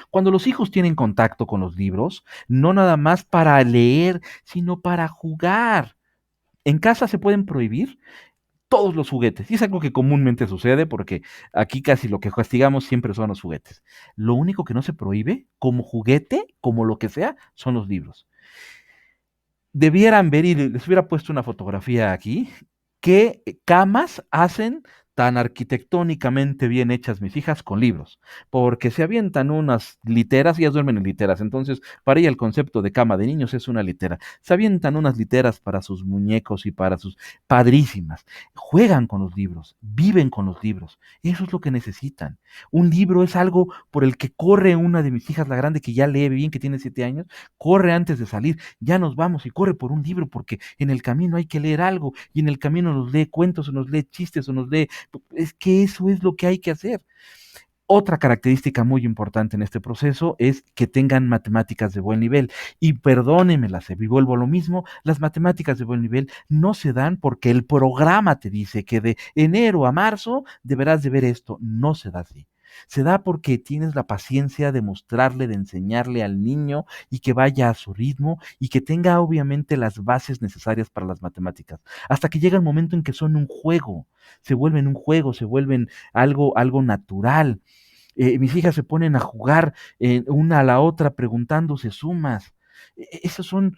Cuando los hijos tienen contacto con los libros, no nada más para leer, sino para jugar. En casa se pueden prohibir todos los juguetes. Y es algo que comúnmente sucede porque aquí casi lo que castigamos siempre son los juguetes. Lo único que no se prohíbe, como juguete, como lo que sea, son los libros. Debieran ver, y les hubiera puesto una fotografía aquí, qué camas hacen tan arquitectónicamente bien hechas mis hijas con libros, porque se avientan unas literas, ellas duermen en literas, entonces para ella el concepto de cama de niños es una litera, se avientan unas literas para sus muñecos y para sus padrísimas, juegan con los libros, viven con los libros, eso es lo que necesitan. Un libro es algo por el que corre una de mis hijas, la grande que ya lee bien, que tiene 7 años, corre antes de salir, ya nos vamos y corre por un libro porque en el camino hay que leer algo y en el camino nos lee cuentos o nos lee chistes o nos lee. Es que eso es lo que hay que hacer. Otra característica muy importante en este proceso es que tengan matemáticas de buen nivel. Y perdónenme, y vuelvo a lo mismo, las matemáticas de buen nivel no se dan porque el programa te dice que de enero a marzo deberás de ver esto. No se da así. Se da porque tienes la paciencia de mostrarle, de enseñarle al niño y que vaya a su ritmo y que tenga obviamente las bases necesarias para las matemáticas. Hasta que llega el momento en que son un juego, se vuelven algo natural. Mis hijas se ponen a jugar una a la otra preguntándose sumas. Esos son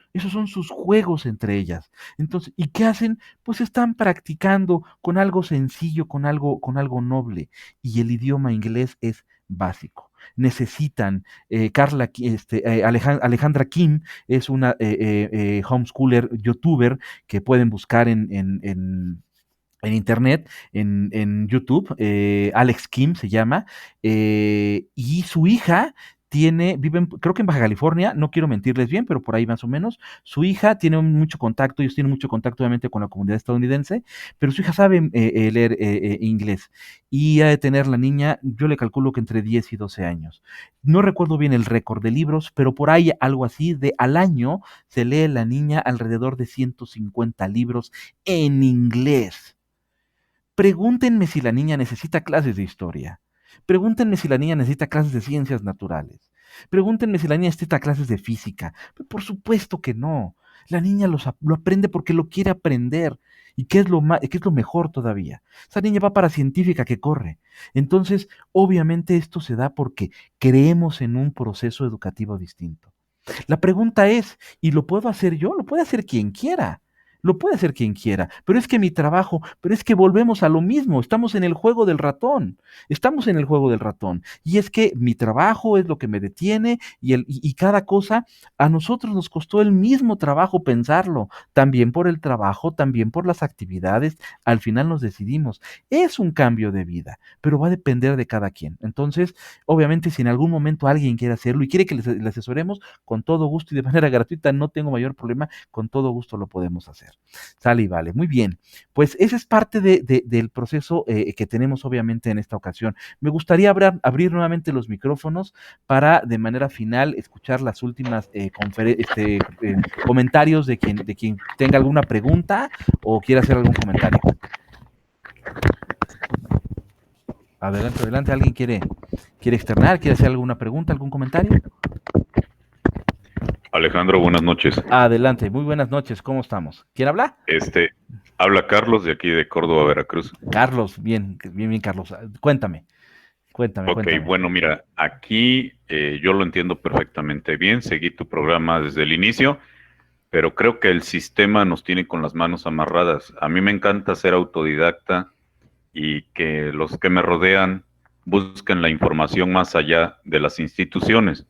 sus juegos entre ellas. Entonces, ¿y qué hacen? Pues están practicando con algo sencillo, con algo noble. Y el idioma inglés es básico. Necesitan, Alejandra Kim es una homeschooler, youtuber que pueden buscar en internet, en YouTube, Alex Kim se llama, y su hija creo que en Baja California, no quiero mentirles bien, pero por ahí más o menos, su hija tiene mucho contacto, ellos tienen mucho contacto obviamente con la comunidad estadounidense, pero su hija sabe leer inglés y ha de tener la niña, yo le calculo que entre 10 y 12 años. No recuerdo bien el récord de libros, pero por ahí algo así de al año se lee la niña alrededor de 150 libros en inglés. Pregúntenme si la niña necesita clases de historia. Pregúntenme si la niña necesita clases de ciencias naturales. Pregúntenme si la niña necesita clases de física. Por supuesto que no. La niña lo aprende porque lo quiere aprender. ¿Y qué es lo mejor todavía? Esa niña va para científica que corre. Entonces, obviamente esto se da porque creemos en un proceso educativo distinto. La pregunta es, ¿y lo puedo hacer yo? Lo puede hacer quien quiera. Lo puede hacer quien quiera, pero es que mi trabajo, pero es que volvemos a lo mismo, estamos en el juego del ratón, estamos en el juego del ratón. Y es que mi trabajo es lo que me detiene y cada cosa, a nosotros nos costó el mismo trabajo pensarlo, también por el trabajo, también por las actividades, al final nos decidimos. Es un cambio de vida, pero va a depender de cada quien. Entonces, obviamente, si en algún momento alguien quiere hacerlo y quiere que le asesoremos, con todo gusto y de manera gratuita, no tengo mayor problema, con todo gusto lo podemos hacer. Sale y vale, muy bien. Pues ese es parte del proceso que tenemos obviamente en esta ocasión. Me gustaría abrir nuevamente los micrófonos para de manera final escuchar las últimas comentarios de quien tenga alguna pregunta o quiera hacer algún comentario. Adelante, adelante. ¿Alguien quiere externar? ¿Quiere hacer alguna pregunta, algún comentario? Alejandro, buenas noches. Adelante, muy buenas noches. ¿Cómo estamos? ¿Quién habla? Habla Carlos de aquí de Córdoba, Veracruz. Carlos, bien, Carlos. Cuéntame. Ok, bueno, mira, aquí yo lo entiendo perfectamente bien. Seguí tu programa desde el inicio, pero creo que el sistema nos tiene con las manos amarradas. A mí me encanta ser autodidacta y que los que me rodean busquen la información más allá de las instituciones.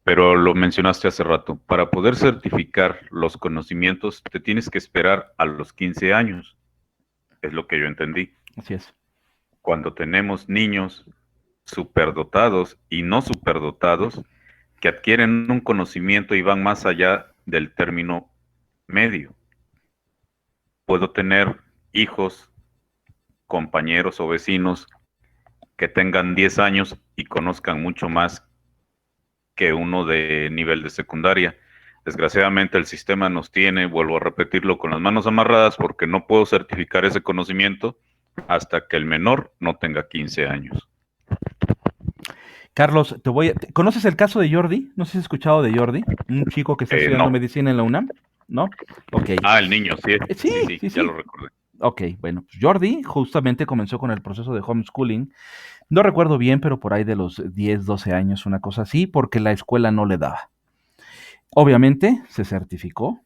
Pero lo mencionaste hace rato, para poder certificar los conocimientos te tienes que esperar a los 15 años, es lo que yo entendí. Así es. Cuando tenemos niños superdotados y no superdotados que adquieren un conocimiento y van más allá del término medio. Puedo tener hijos, compañeros o vecinos que tengan 10 años y conozcan mucho más que uno de nivel de secundaria. Desgraciadamente el sistema nos tiene, vuelvo a repetirlo, con las manos amarradas porque no puedo certificar ese conocimiento hasta que el menor no tenga 15 años. Carlos, ¿conoces el caso de Jordi? No sé si has escuchado de Jordi, un chico que está estudiando medicina en la UNAM, ¿no? Okay. El niño, sí, ya lo recordé. Ok, bueno, pues Jordi justamente comenzó con el proceso de homeschooling. No recuerdo bien, pero por ahí de los 10, 12 años, una cosa así, porque la escuela no le daba. Obviamente se certificó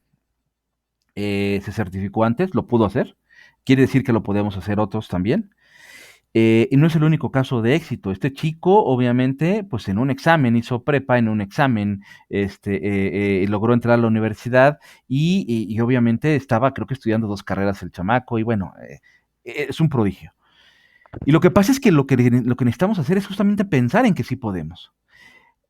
antes, lo pudo hacer, quiere decir que lo podemos hacer otros también. Y no es el único caso de éxito. Este chico, obviamente, pues en un examen, hizo prepa, en un examen, logró entrar a la universidad y obviamente estaba, creo que estudiando 2 carreras el chamaco y bueno, es un prodigio. Y lo que pasa es que lo que necesitamos hacer es justamente pensar en que sí podemos.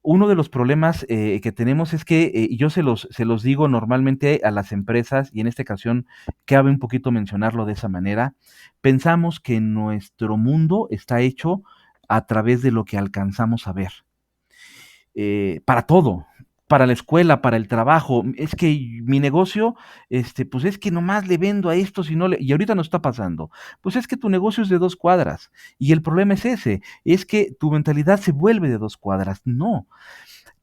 Uno de los problemas que tenemos es que yo se los digo normalmente a las empresas, y en esta ocasión cabe un poquito mencionarlo de esa manera. Pensamos que nuestro mundo está hecho a través de lo que alcanzamos a ver. Para todo, para la escuela, para el trabajo. Es que mi negocio, pues es que nomás le vendo a esto, y ahorita no está pasando. Pues es que tu negocio es de 2 cuadras, y el problema es ese, es que tu mentalidad se vuelve de 2 cuadras. No,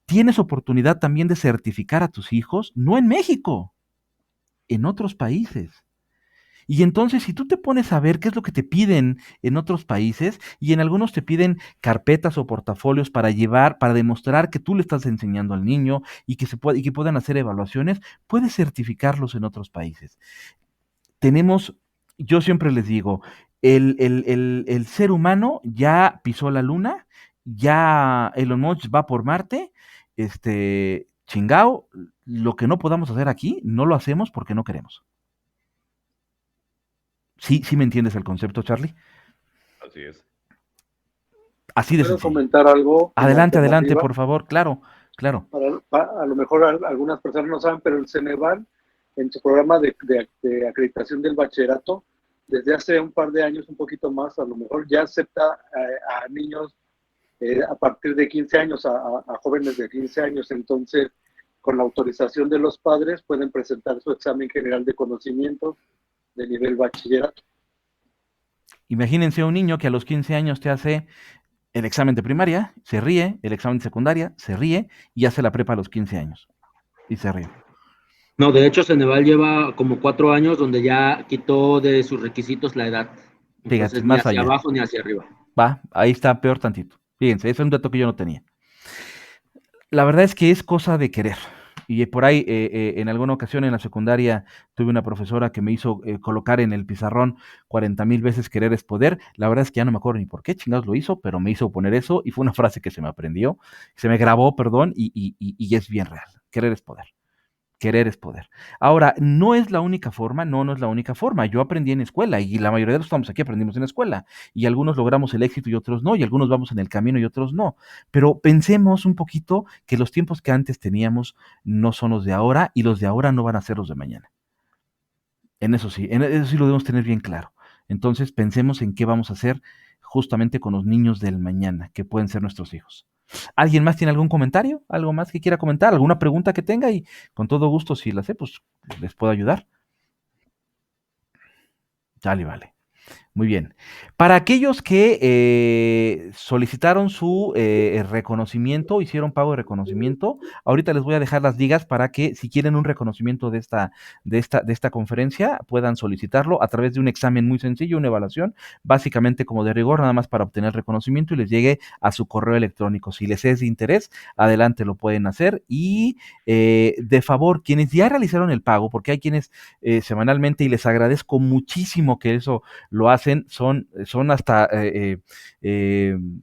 tienes oportunidad también de certificar a tus hijos, no en México, en otros países. Y entonces, si tú te pones a ver qué es lo que te piden en otros países, y en algunos te piden carpetas o portafolios para demostrar que tú le estás enseñando al niño y que puedan hacer evaluaciones, puedes certificarlos en otros países. Yo siempre les digo, el ser humano ya pisó la luna, ya Elon Musk va por Marte, chingao, lo que no podamos hacer aquí, no lo hacemos porque no queremos. Sí me entiendes el concepto, Charlie. Así es. Así de ¿Puedo sencillo. Comentar algo? Adelante, por favor, claro. A lo mejor algunas personas no saben, pero el Ceneval, en su programa de acreditación del bachillerato, desde hace un par de años, un poquito más, a lo mejor ya acepta a niños a partir de 15 años, a jóvenes de 15 años. Entonces, con la autorización de los padres, pueden presentar su examen general de conocimiento de nivel bachillerato. Imagínense un niño que a los 15 años te hace el examen de primaria, se ríe, el examen de secundaria, se ríe, y hace la prepa a los 15 años. Y se ríe. No, de hecho, Ceneval lleva como 4 años donde ya quitó de sus requisitos la edad. Entonces, fíjate, más ni hacia allá. abajo ni hacia arriba. Va, ahí está peor tantito. Fíjense, ese es un dato que yo no tenía. La verdad es que es cosa de querer. Y por ahí, en alguna ocasión en la secundaria, tuve una profesora que me hizo colocar en el pizarrón 40,000 veces querer es poder. La verdad es que ya no me acuerdo ni por qué chingados lo hizo, pero me hizo poner eso y fue una frase que se me aprendió, se me grabó, perdón, y es bien real. Querer es poder. Querer es poder. Ahora, no es la única forma, no es la única forma. Yo aprendí en escuela y la mayoría de los que estamos aquí aprendimos en escuela y algunos logramos el éxito y otros no, y algunos vamos en el camino y otros no. Pero pensemos un poquito que los tiempos que antes teníamos no son los de ahora y los de ahora no van a ser los de mañana. En eso sí lo debemos tener bien claro. Entonces, pensemos en qué vamos a hacer justamente con los niños del mañana, que pueden ser nuestros hijos. ¿Alguien más tiene algún comentario? ¿Algo más que quiera comentar? ¿Alguna pregunta que tenga? Y con todo gusto, si la sé, pues les puedo ayudar. Dale, vale. Muy bien. Para aquellos que solicitaron su reconocimiento, hicieron pago de reconocimiento, ahorita les voy a dejar las ligas para que si quieren un reconocimiento de esta conferencia, puedan solicitarlo a través de un examen muy sencillo, una evaluación, básicamente como de rigor, nada más para obtener reconocimiento y les llegue a su correo electrónico. Si les es de interés, adelante lo pueden hacer. Y de favor, quienes ya realizaron el pago, porque hay quienes semanalmente, y les agradezco muchísimo que eso lo hacen, son hasta,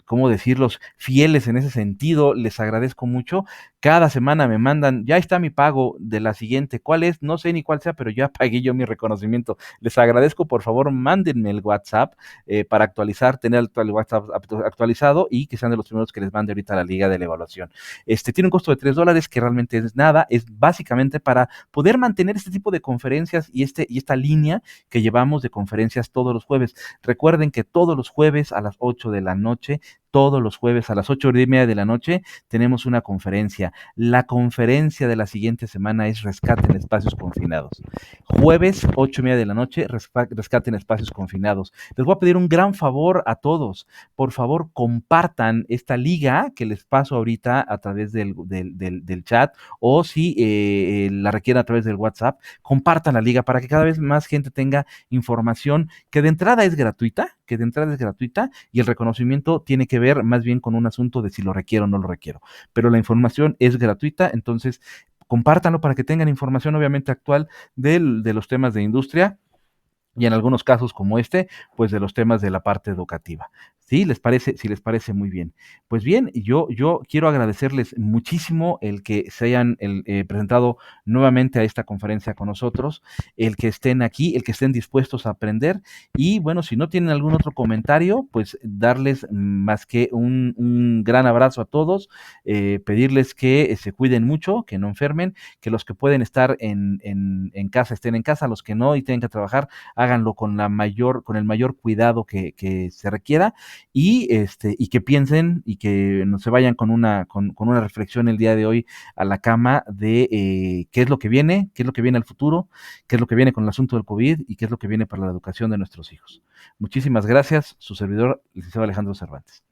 ¿cómo decirlos?, fieles en ese sentido, les agradezco mucho. Cada semana me mandan, ya está mi pago de la siguiente, ¿cuál es? No sé ni cuál sea, pero ya pagué yo mi reconocimiento. Les agradezco, por favor, mándenme el WhatsApp para actualizar, tener el WhatsApp actualizado y que sean de los primeros que les mande ahorita la liga de la evaluación. Tiene un costo de $3, que realmente es nada, es básicamente para poder mantener este tipo de conferencias y esta línea que llevamos de conferencias todos los jueves. Recuerden que todos los jueves a las 8 de la noche, todos los jueves a las 8:30 de la noche, tenemos una conferencia. La conferencia de la siguiente semana es Rescate en Espacios Confinados. Jueves, 8:30 de la noche, Rescate en Espacios Confinados. Les voy a pedir un gran favor a todos. Por favor, compartan esta liga que les paso ahorita a través del chat, o si la requieren a través del WhatsApp, compartan la liga para que cada vez más gente tenga información que de entrada es gratuita, y el reconocimiento tiene que ver más bien con un asunto de si lo requiero o no lo requiero. Pero la información es gratuita, entonces compártanlo para que tengan información obviamente actual de los temas de industria y en algunos casos como pues de los temas de la parte educativa. ¿Sí? Si les parece muy bien. Pues bien, yo quiero agradecerles muchísimo el que se hayan presentado nuevamente a esta conferencia con nosotros, el que estén aquí, el que estén dispuestos a aprender y bueno, si no tienen algún otro comentario, pues darles más que un gran abrazo a todos, pedirles que se cuiden mucho, que no enfermen, que los que pueden estar en casa estén en casa, los que no y tienen que trabajar, háganlo con el mayor cuidado que se requiera y que piensen y que no se vayan con una reflexión el día de hoy a la cama de qué es lo que viene al futuro, qué es lo que viene con el asunto del COVID y qué es lo que viene para la educación de nuestros hijos. Muchísimas gracias, su servidor, licenciado Alejandro Cervantes.